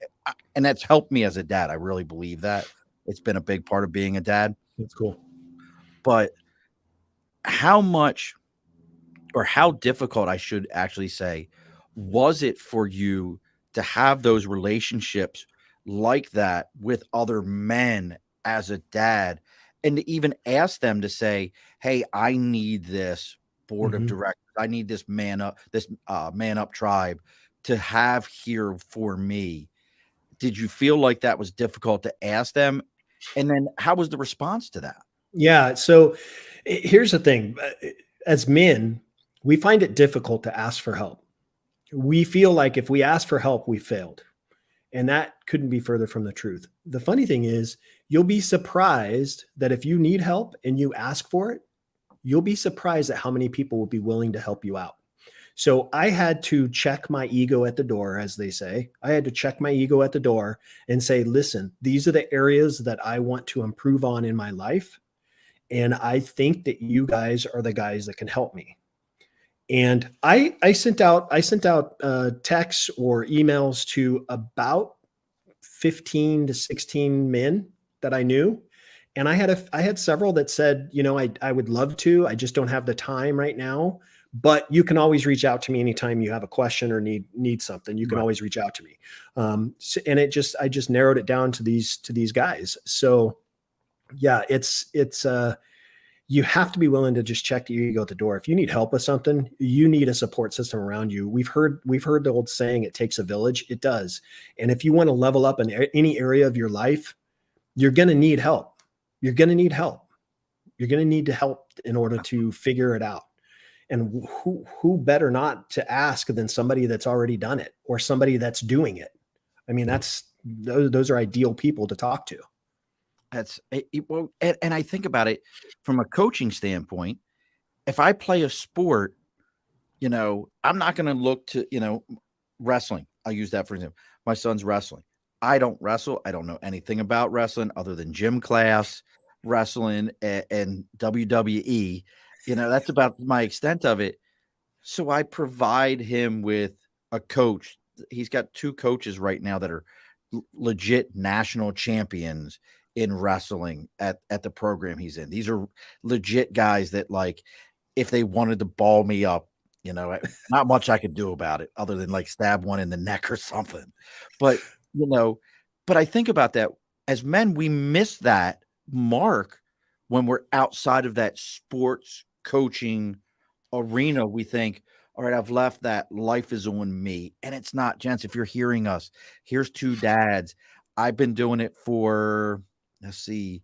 And that's helped me as a dad. I really believe that. It's been a big part of being a dad. That's cool. But how much or how difficult, I should actually say, was it for you to have those relationships like that with other men as a dad, and to even ask them to say, hey, I need this board of directors. I need this man up tribe to have here for me. Did you feel like that was difficult to ask them? And then how was the response to that? Yeah. So here's the thing. As men, we find it difficult to ask for help. We feel like if we ask for help, we failed. And that couldn't be further from the truth. The funny thing is, you'll be surprised that if you need help and you ask for it, you'll be surprised at how many people will be willing to help you out. So I had to check my ego at the door, as they say. I had to check my ego at the door and say, listen, these are the areas that I want to improve on in my life. And I think that you guys are the guys that can help me. And I sent out texts or emails to about 15 to 16 men that I knew. And I had several that said, I would love to. I just don't have the time right now. But you can always reach out to me anytime you have a question or need something. You can Right. always reach out to me. And I just narrowed it down to these guys. So yeah, it's you have to be willing to just check your ego at the door. If you need help with something, you need a support system around you. We've heard the old saying, it takes a village. It does. And if you want to level up in any area of your life, you're going to need help. You're going to need help. You're going to need to help in order to figure it out. And who better not to ask than somebody that's already done it or somebody that's doing it. I mean, those are ideal people to talk to. That's well, and I think about it from a coaching standpoint. If I play a sport, I'm not going to look to, wrestling. I'll use that for example. My son's wrestling. I don't wrestle. I don't know anything about wrestling other than gym class, wrestling, and WWE. That's about my extent of it. So I provide him with a coach. He's got 2 coaches right now that are legit national champions in wrestling at the program he's in. These are legit guys that, like, if they wanted to ball me up, not much I could do about it other than like stab one in the neck or something. But, but I think about that as men, we miss that mark when we're outside of that sports coaching arena. We think, all right, I've left that, life is on me. And it's not, gents. If you're hearing us, here's 2 dads. I've been doing it for, let's see,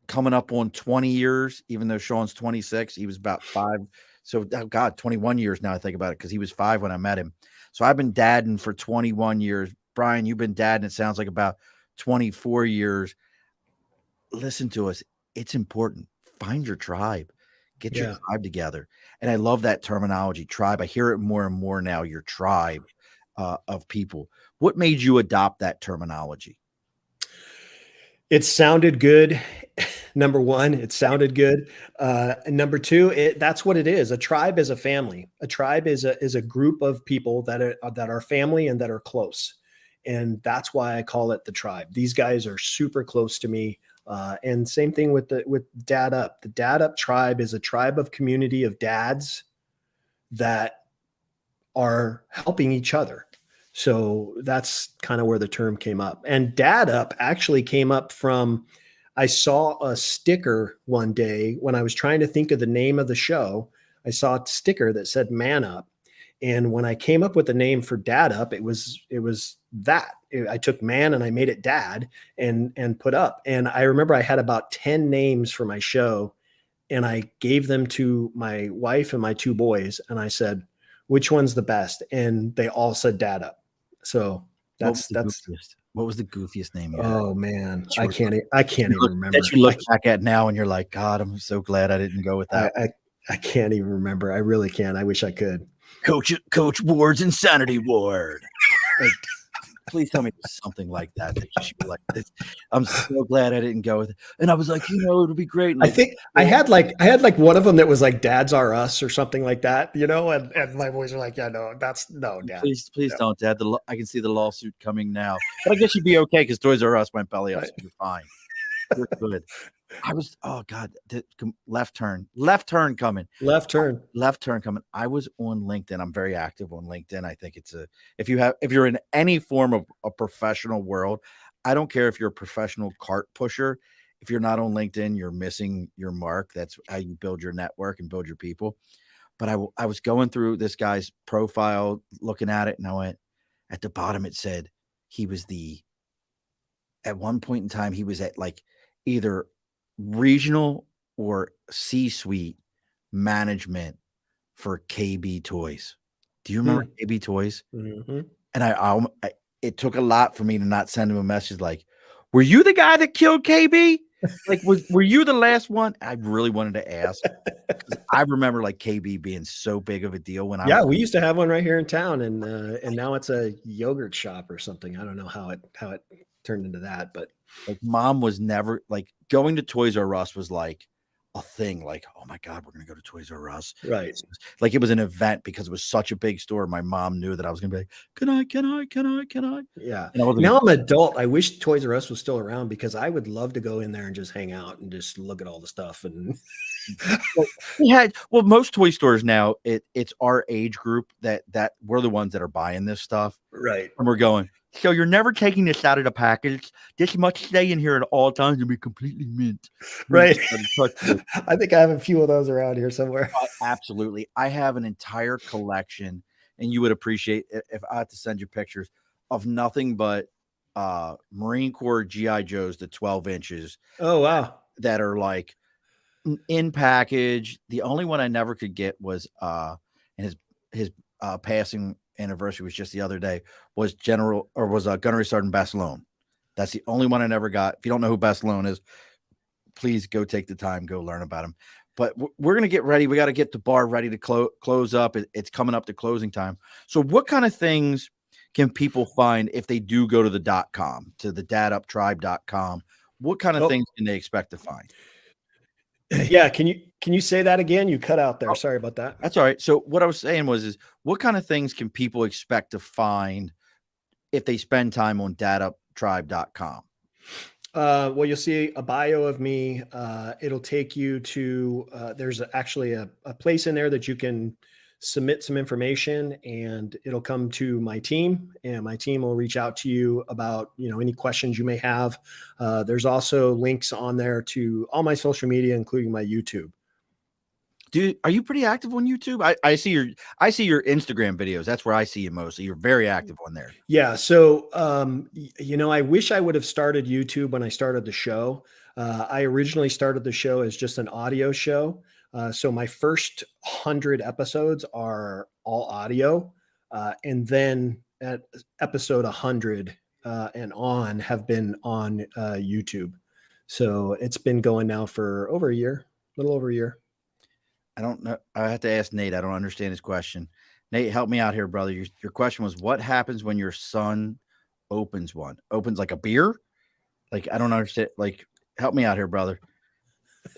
coming up on 20 years, even though Sean's 26. He was about 5. So, oh God, 21 years now I think about it, because he was 5 when I met him. So I've been dadding for 21 years. Bryan, you've been dadding, it sounds like, about 24 years. Listen to us. It's important. Find your tribe. Get your tribe together. And I love that terminology, tribe. I hear it more and more now, your tribe of people. What made you adopt that terminology? It sounded good. Number one, it sounded good. And number two, that's what it is. A tribe is a family. A tribe is a group of people that are family and that are close. And that's why I call it the tribe. These guys are super close to me. And same thing with Dad Up. The Dad Up tribe is a tribe of community of dads that are helping each other. So that's kind of where the term came up. And Dad Up actually came up from, I saw a sticker one day when I was trying to think of the name of the show. I saw a sticker that said Man Up. And when I came up with the name for Dad Up, it was that. I took man and I made it dad and put up. And I remember I had about 10 names for my show, and I gave them to my wife and my 2 boys. And I said, which one's the best? And they all said Dad Up. So that's what was the goofiest name you had? Oh man, I can't even remember. That you look back at now and you're like, God, I'm so glad I didn't go with that. I can't even remember. I really can't. I wish I could. Coach Ward's Insanity Ward. Like, please tell me something like that. That you should be like this. I'm so glad I didn't go with it. And I was like, it'll be great. I think I had like one of them that was like Dads Are Us or something like that, and my boys are like, yeah, no, that's no, Dad. Please don't, Dad. I can see the lawsuit coming now. But I guess you'd be okay because Toys R Us went belly up, so you're fine. You're good. I was, oh God, left turn coming. Left turn coming. I was on LinkedIn. I'm very active on LinkedIn. I think it's if you're in any form of a professional world, I don't care if you're a professional cart pusher. If you're not on LinkedIn, you're missing your mark. That's how you build your network and build your people. But I was going through this guy's profile, looking at it, and I went, at the bottom, it said at one point in time, he was at like either regional or C-suite management for KB Toys. Do you remember KB Toys? Mm-hmm. And it took a lot for me to not send him a message like, were you the guy that killed KB? Like, were you the last one? I really wanted to ask because I remember like KB being so big of a deal when I was. Yeah, we used to have one right here in town, and now it's a yogurt shop or something. I don't know how it turned into that, but Like, mom was never like going to Toys R Us was like a thing. Like, oh my God, we're gonna go to Toys R Us. right. Like it was an event because it was such a big store. My mom knew that I was gonna be like, can I, can I, can I, can I? Yeah. And I wasn't Now gonna. I'm an adult. I wish Toys R Us was still around because I would love to go in there and just hang out and just look at all the stuff. And Well, we had most toy stores now. It's our age group that we're the ones that are buying this stuff, right. and we're going. So you're never taking this out of the package. This must stay in here at all times and be completely mint. Right. Touch wood. I think I have a few of those around here somewhere. Absolutely. I have an entire collection, and you would appreciate it if I had to send you pictures of nothing but Marine Corps GI Joes, the 12 inches Oh wow. that are like in package. The only one I never could get was and his passing anniversary was just the other day, was Gunnery Sergeant Basilone. That's the only one I never got. If you don't know who Basilone is, please go take the time, go learn about him. But we're going to get ready. We got to get the bar ready to close up. It's coming up to closing time. So what kind of things can people find if they do go to the .com, to the daduptribe.com? What kind of things can they expect to find? Yeah, can you say that again? You cut out there. Oh, sorry about that. that's all right. So what I was saying is what kind of things can people expect to find if they spend time on daduptribe.com? Well, you'll see a bio of me. It'll take you to, there's actually a place in there that you can submit some information, and it'll come to my team, and my team will reach out to you about, any questions you may have. There's also links on there to all my social media, including my YouTube. Dude, are you pretty active on YouTube? I see your Instagram videos. That's where I see you most. So you're very active on there. Yeah. So, I wish I would have started YouTube when I started the show. I originally started the show as just an audio show. So my first 100 episodes are all audio. And then at episode 100 and on have been on YouTube. So it's been going now for over a year, a little over a year. I don't know. I have to ask Nate. I don't understand his question. Nate, help me out here, brother. Your question was, what happens when your son opens one? Opens like a beer? Like, I don't understand. Like, help me out here, brother.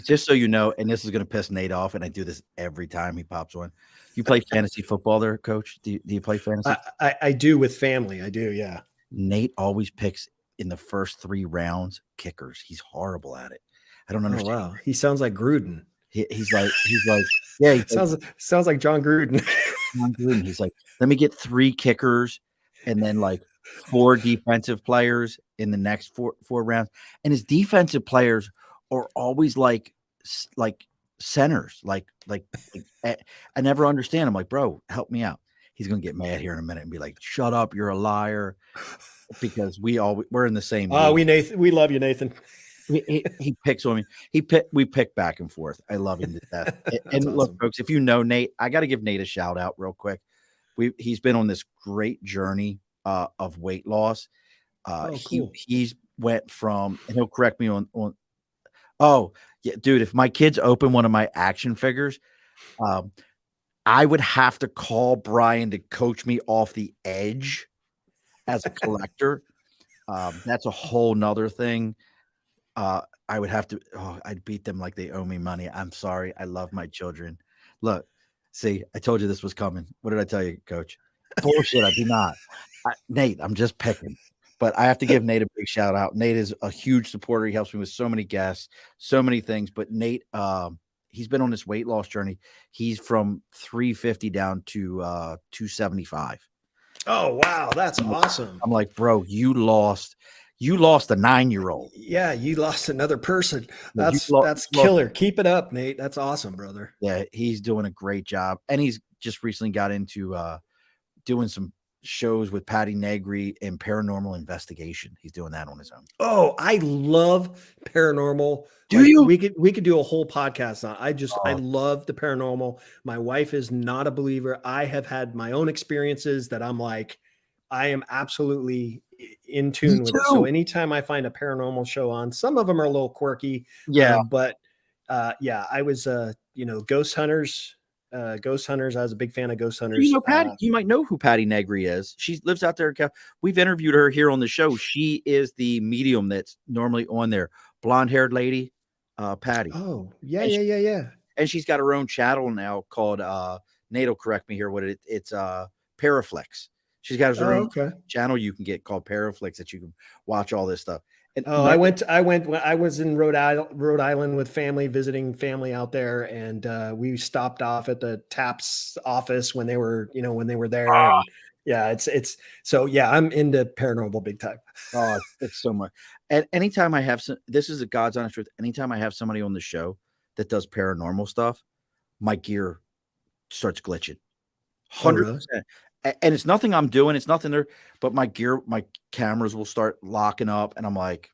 Just so you know, and this is going to piss Nate off, and I do this every time he pops one. You play fantasy football there, Coach? Do you play fantasy? I do with family. I do, yeah. Nate always picks in the first 3 rounds kickers. He's horrible at it. I don't understand. Oh, wow. He sounds like Gruden. He's like, yeah. He sounds like John Gruden. John Gruden. He's like, let me get 3 kickers and then like 4 defensive players in the next four rounds. And his defensive players are always like centers. Like I never understand. I'm like, bro, help me out. He's gonna get mad here in a minute and be like, shut up, you're a liar. Because we're in the same. We love you, Nathan. He picks on me. We pick back and forth. I love him to death. And awesome. Look, folks, if you know Nate, I got to give Nate a shout out real quick. He's been on this great journey of weight loss. Cool. He's went from, and he'll correct me on. Oh yeah, dude! If my kids open one of my action figures, I would have to call Bryan to coach me off the edge as a collector. That's a whole nother thing. I would have to, I'd beat them like they owe me money. I'm sorry. I love my children. Look, see, I told you this was coming. What did I tell you, Coach? Bullshit. I do not. Nate, I'm just picking. But I have to give Nate a big shout out. Nate is a huge supporter. He helps me with so many guests, so many things. But Nate, he's been on this weight loss journey. He's from 350 down to 275. Oh, wow. That's awesome. I'm like, bro, you lost a 9-year-old. Yeah, you lost another person. That's killer. Keep it up, Nate. That's awesome, brother. Yeah, he's doing a great job. And he's just recently got into doing some shows with Patty Negri and paranormal investigation. He's doing that on his own. Oh, I love paranormal. Do you? We could do a whole podcast on it. I love the paranormal. My wife is not a believer. I have had my own experiences that I'm like, I am absolutely in Me tune with it. So too. anytime I find a paranormal show on, some of them are a little quirky, Yeah. but yeah, I was, Ghost Hunters. Ghost Hunters. I was a big fan of Ghost You Hunters. know Patty. You might know who Patty Negri is. She lives out there. We've interviewed her here on the show. She is the medium that's normally on there. Blonde-haired lady, Patty. Oh, yeah, And yeah, yeah, yeah. and she's got her own channel now called Nate will correct me here what it's Paraflex. She's got her Oh, own okay. channel you can get called Paraflex that you can watch all this stuff. And Oh, I was in Rhode Island with family, visiting family out there, and we stopped off at the TAPS office when they were, when they were there. And yeah, it's so yeah, I'm into paranormal big time. oh, it's so much. And anytime I have this is a God's honest truth. Anytime I have somebody on the show that does paranormal stuff, my gear starts glitching. Oh, really? 100%. And it's nothing I'm doing. It's nothing there, but my cameras will start locking up. And I'm like,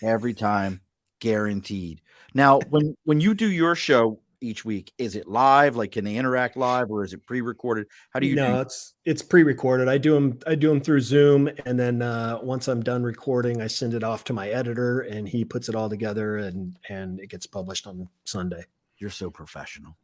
every time, guaranteed. Now, when you do your show each week, is it live? Like, can they interact live or is it pre-recorded? How do you do? No, it's pre-recorded. I do them through Zoom, and then once I'm done recording, I send it off to my editor, and he puts it all together, and it gets published on Sunday. You're so professional.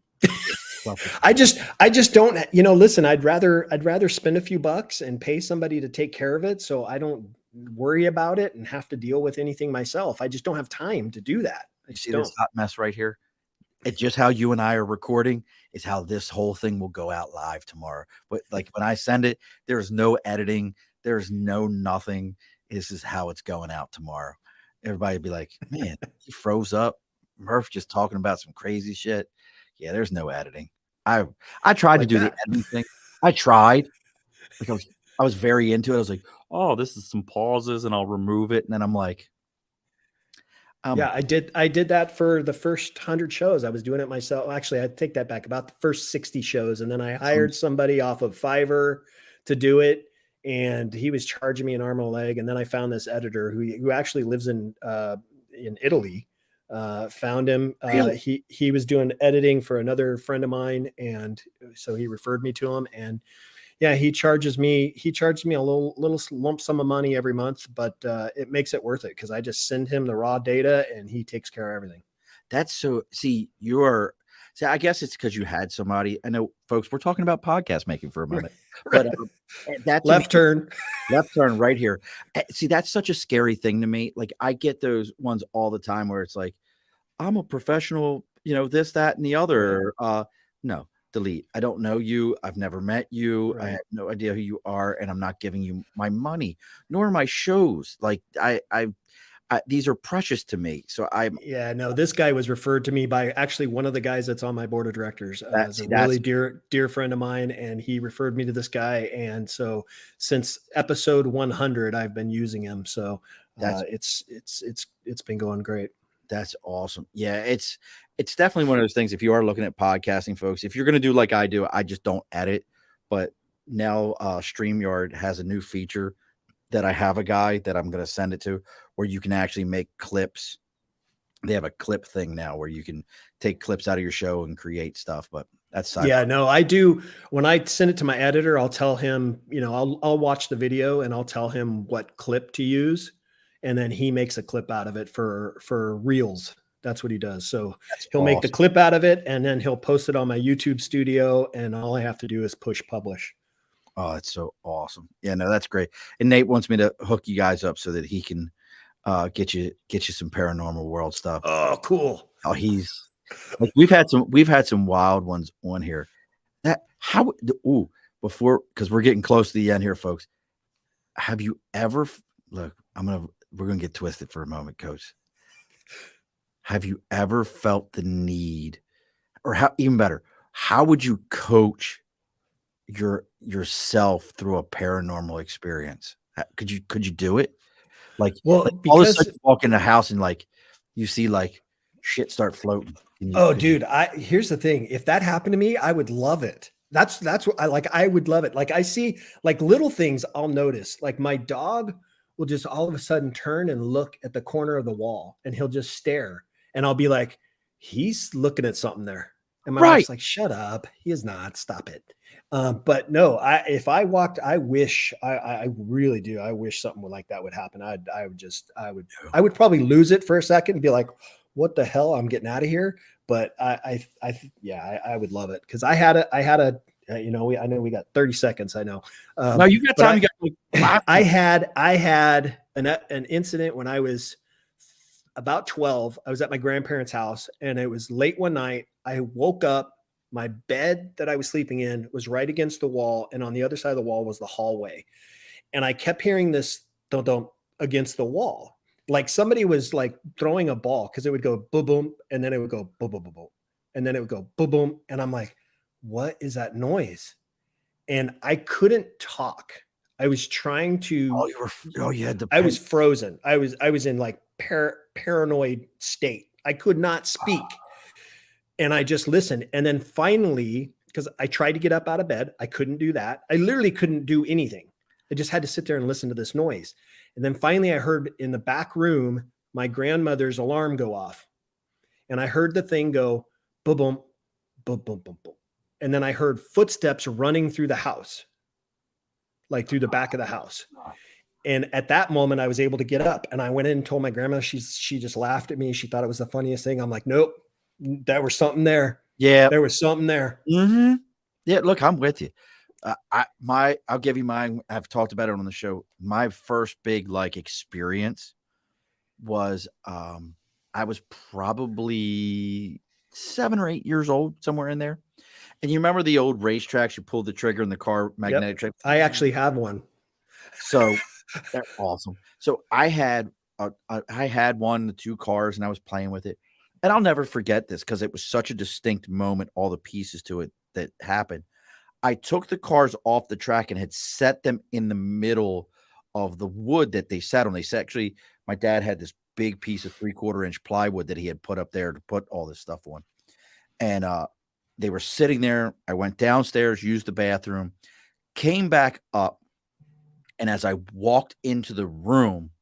I just don't, listen, I'd rather spend a few bucks and pay somebody to take care of it, so I don't worry about it and have to deal with anything myself. I just don't have time to do that. I You just see don't. this hot mess right here? It's just how you and I are recording is how this whole thing will go out live tomorrow. But like when I send it, there's no editing, there's no nothing. This is how it's going out tomorrow. Everybody be like, man, he froze up. Murph just talking about some crazy shit. Yeah, there's no editing. I tried to Like do the that. editing thing. I tried. Like I was very into it. I was like, oh, this is some pauses and I'll remove it. And then I'm like, Yeah, I did that for the first 100 shows. I was doing it myself. Actually, I take that back, about the first 60 shows. And then I hired somebody off of Fiverr to do it. And he was charging me an arm and a leg. And then I found this editor who actually lives in Italy. Found him. really? He was doing editing for another friend of mine. And so he referred me to him. And yeah, he charges me a little lump sum of money every month, but it makes it worth it because I just send him the raw data and he takes care of everything. That's so. See, I guess it's because you had somebody. I know, folks. We're talking about podcast making for a moment, but that's Left turn. left turn right here. See, that's such a scary thing to me. Like I get those ones all the time where it's like, I'm a professional, this, that, and the other. No, delete. I don't know you. I've never met you. I Right. have no idea who you are, and I'm not giving you my money, nor my shows. Like these are precious to me. So Yeah, no, this guy was referred to me by actually one of the guys that's on my board of directors, as a that's really dear friend of mine, and he referred me to this guy. And so since episode 100, I've been using him. So that's it's been going great. That's awesome. Yeah, it's definitely one of those things. If you are looking at podcasting, folks, if you're going to do like I do, I just don't edit. But now StreamYard has a new feature that I have a guy that I'm going to send it to where you can actually make clips. They have a clip thing now where you can take clips out of your show and create stuff. But that's Yeah, no, I do. When I send it to my editor, I'll tell him, I'll watch the video and I'll tell him what clip to use, and then he makes a clip out of it for reels. That's what he does. So that's he'll make the awesome. clip out of it, and then he'll post it on my YouTube studio, and all I have to do is push publish. Oh, that's so awesome. Yeah, no, that's great. And Nate wants me to hook you guys up so that he can get you some paranormal world stuff. Oh, cool. Oh, he's like we've had some wild ones on here. Before, because we're getting close to the end here, folks. Have you ever look? We're gonna get twisted for a moment, Coach. Have you ever felt the need, or even better, how would you coach yourself through a paranormal experience? Could you do it? Like Well, all of a sudden because you walk in a house and like you see like shit start floating. dude, here's the thing. If that happened to me, I would love it. That's what I like. I would love it. Like I see like little things I'll notice. Like my dog will just all of a sudden turn and look at the corner of the wall, and he'll just stare. And I'll be like, he's looking at something there. And my Right. wife's like, shut up. He is not. Stop it. But no, if I walked, I really do. I wish something like that would happen. I would probably lose it for a second and be like, what the hell? I'm getting out of here. But I would love it. Cause I had a, I know we got 30 seconds. I know. No, you got time. You got like 5 I had an incident when I was about 12. I was at my grandparents' house and it was late one night. I woke up. My bed that I was sleeping in was right against the wall, and on the other side of the wall was the hallway. And I kept hearing this don't against the wall, like somebody was like throwing a ball, because it would go boom boom, and then it would go boom boom boom boom, and then it would go boom boom, and I'm like, what is that noise? And I couldn't talk. I was trying to. you had the. I was frozen. I was in like paranoid state. I could not speak. And I just listened. And then finally, because I tried to get up out of bed, I couldn't do that. I literally couldn't do anything. I just had to sit there and listen to this noise. And then finally, I heard in the back room, my grandmother's alarm go off. And I heard the thing go boom, boom, boom, boom, boom, boom. And then I heard footsteps running through the house, like through the back of the house. And at that moment, I was able to get up, and I went in and told my grandmother. She just laughed at me. She thought it was the funniest thing. I'm like, nope. There was something there. Yeah, there was something there. Mm-hmm. Yeah, look, I'm with you. I'll give you mine. I've talked about it on the show. My first big like experience was I was probably 7 or 8 years old, somewhere in there. And you remember the old racetracks? You pulled the trigger and the car magnetic trip. I actually have one. So that's awesome. So I had one, the 2 cars, and I was playing with it. And I'll never forget this because it was such a distinct moment, all the pieces to it that happened. I took the cars off the track and had set them in the middle of the wood that they sat on. Actually, my dad had this big piece of 3/4-inch plywood that he had put up there to put all this stuff on. And they were sitting there. I went downstairs, used the bathroom, came back up. And as I walked into the room,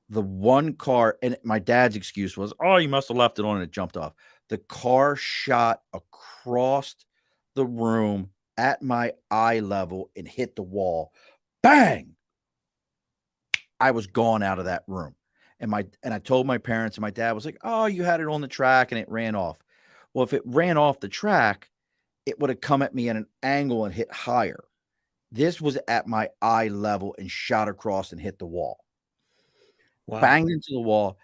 the one car, and my dad's excuse was, oh, you must have left it on and it jumped off. The car shot across the room at my eye level and hit the wall. Bang! I was gone out of that room. And I told my parents, and my dad was like, oh, you had it on the track and it ran off. Well, if it ran off the track, it would have come at me at an angle and hit higher. This was at my eye level and shot across and hit the wall. Wow. Banged into the wall.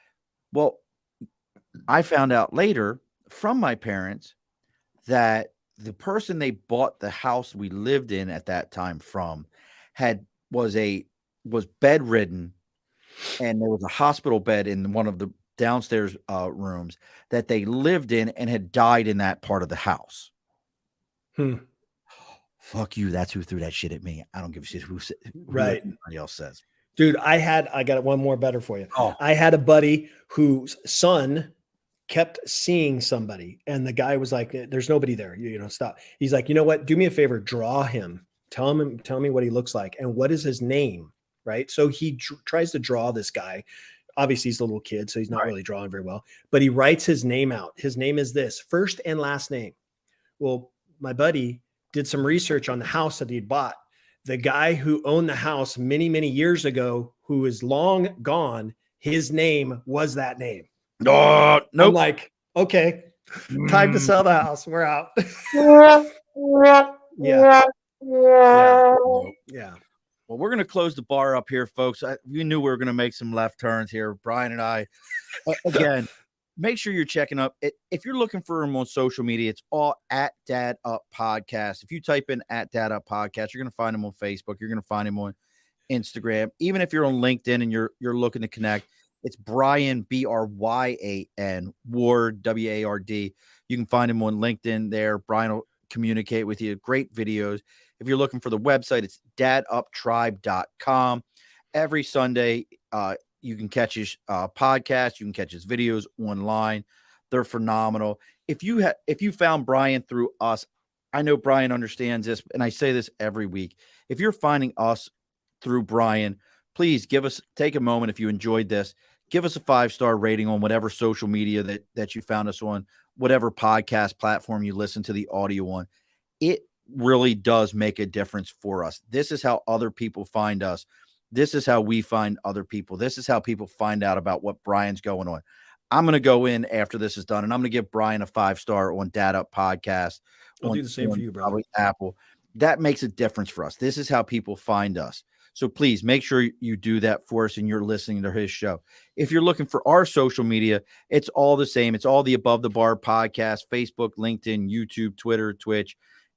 Well, I found out later from my parents that the person they bought the house we lived in at that time from was bedridden, and there was a hospital bed in one of the downstairs rooms that they lived in and had died in that part of the house. Fuck you. That's who threw that shit at me. I don't give a shit who right. Anybody else says. Dude, I got one more better for you. Oh. I had a buddy whose son kept seeing somebody, and the guy was like, there's nobody there. Stop. He's like, you know what? Do me a favor. Draw him. Tell me what he looks like and what is his name. Right. So he tries to draw this guy. Obviously, he's a little kid, so he's not really drawing very well, but he writes his name out. His name is this, first and last name. Well, my buddy did some research on the house that he'd bought. The guy who owned the house many, many years ago, who is long gone, his name was that name. Oh, nope. I'm like, okay, time to sell the house. We're out. Yeah. Well, we're going to close the bar up here, folks. We knew we were going to make some left turns here. Bryan and I, again, make sure you're checking up. If you're looking for them on social media, it's all at Dad Up Podcast. If you type in at Dad Up Podcast, you're going to find them on Facebook. You're going to find them on Instagram. Even if you're on LinkedIn and you're looking to connect, it's Bryan, Bryan, Ward, Ward. You can find him on LinkedIn there. Bryan will communicate with you. Great videos. If you're looking for the website, it's daduptribe.com. Every Sunday, you can catch his podcast. You can catch his videos online. They're phenomenal. If you found Bryan through us, I know Bryan understands this, and I say this every week. If you're finding us through Bryan, please take a moment. If you enjoyed this, give us a 5-star rating on whatever social media that you found us on, whatever podcast platform you listen to the audio on. It really does make a difference for us. This is how other people find us. This is how we find other people. This is how people find out about what Bryan's going on. I'm going to go in after this is done, and I'm going to give Bryan a 5-star on Dad Up Podcast. I'll do the same for you, brother. Probably Apple. That makes a difference for us. This is how people find us. So please make sure you do that for us and you're listening to his show. If you're looking for our social media, it's all the same. It's all the Above the Bar podcast, Facebook, LinkedIn, YouTube, Twitter, Twitch,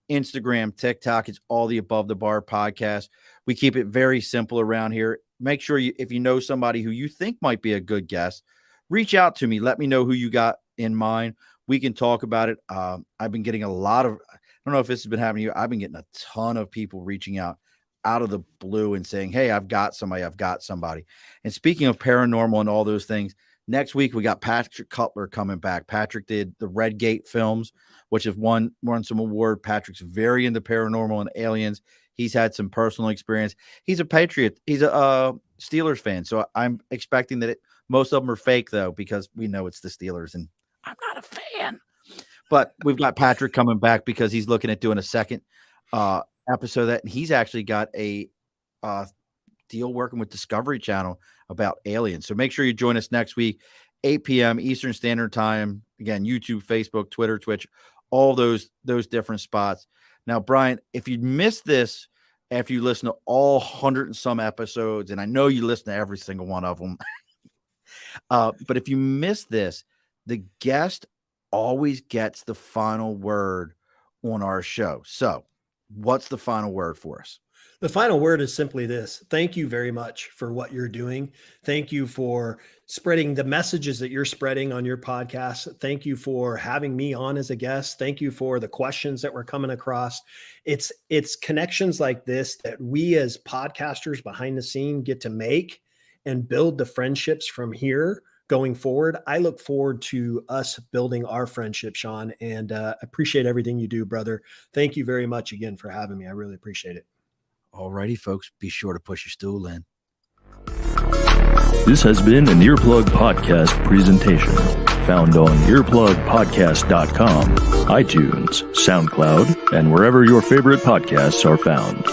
Instagram, TikTok. It's all the Above the Bar podcast. We keep it very simple around here. Make sure if you know somebody who you think might be a good guest, reach out to me. Let me know who you got in mind. We can talk about it. I've been getting a lot of, I don't know if this has been happening to you. I've been getting a ton of people reaching out of the blue and saying, hey, I've got somebody. And speaking of paranormal and all those things, next week we got Patrick Cutler coming back. Patrick did the Red Gate films, which have won some award. Patrick's very into paranormal and aliens. He's had some personal experience. He's a Patriot. He's a Steelers fan. So I'm expecting that most of them are fake, though, because we know it's the Steelers, and I'm not a fan. But we've got Patrick coming back because he's looking at doing a second episode of that. And he's actually got a deal working with Discovery Channel about aliens. So make sure you join us next week, 8 p.m. Eastern Standard Time. Again, YouTube, Facebook, Twitter, Twitch, all those different spots. Now, Bryan, if you missed this after you listen to all 100 and some episodes, and I know you listen to every single one of them, but if you missed this, the guest always gets the final word on our show. So what's the final word for us? The final word is simply this. Thank you very much for what you're doing. Thank you for spreading the messages that you're spreading on your podcast. Thank you for having me on as a guest. Thank you for the questions that we're coming across. It's connections like this that we as podcasters behind the scene get to make and build the friendships from here going forward. I look forward to us building our friendship, Sean, and appreciate everything you do, brother. Thank you very much again for having me. I really appreciate it. All righty, folks, be sure to push your stool in. This has been an Earplug Podcast presentation, found on earplugpodcast.com, iTunes, SoundCloud, and wherever your favorite podcasts are found.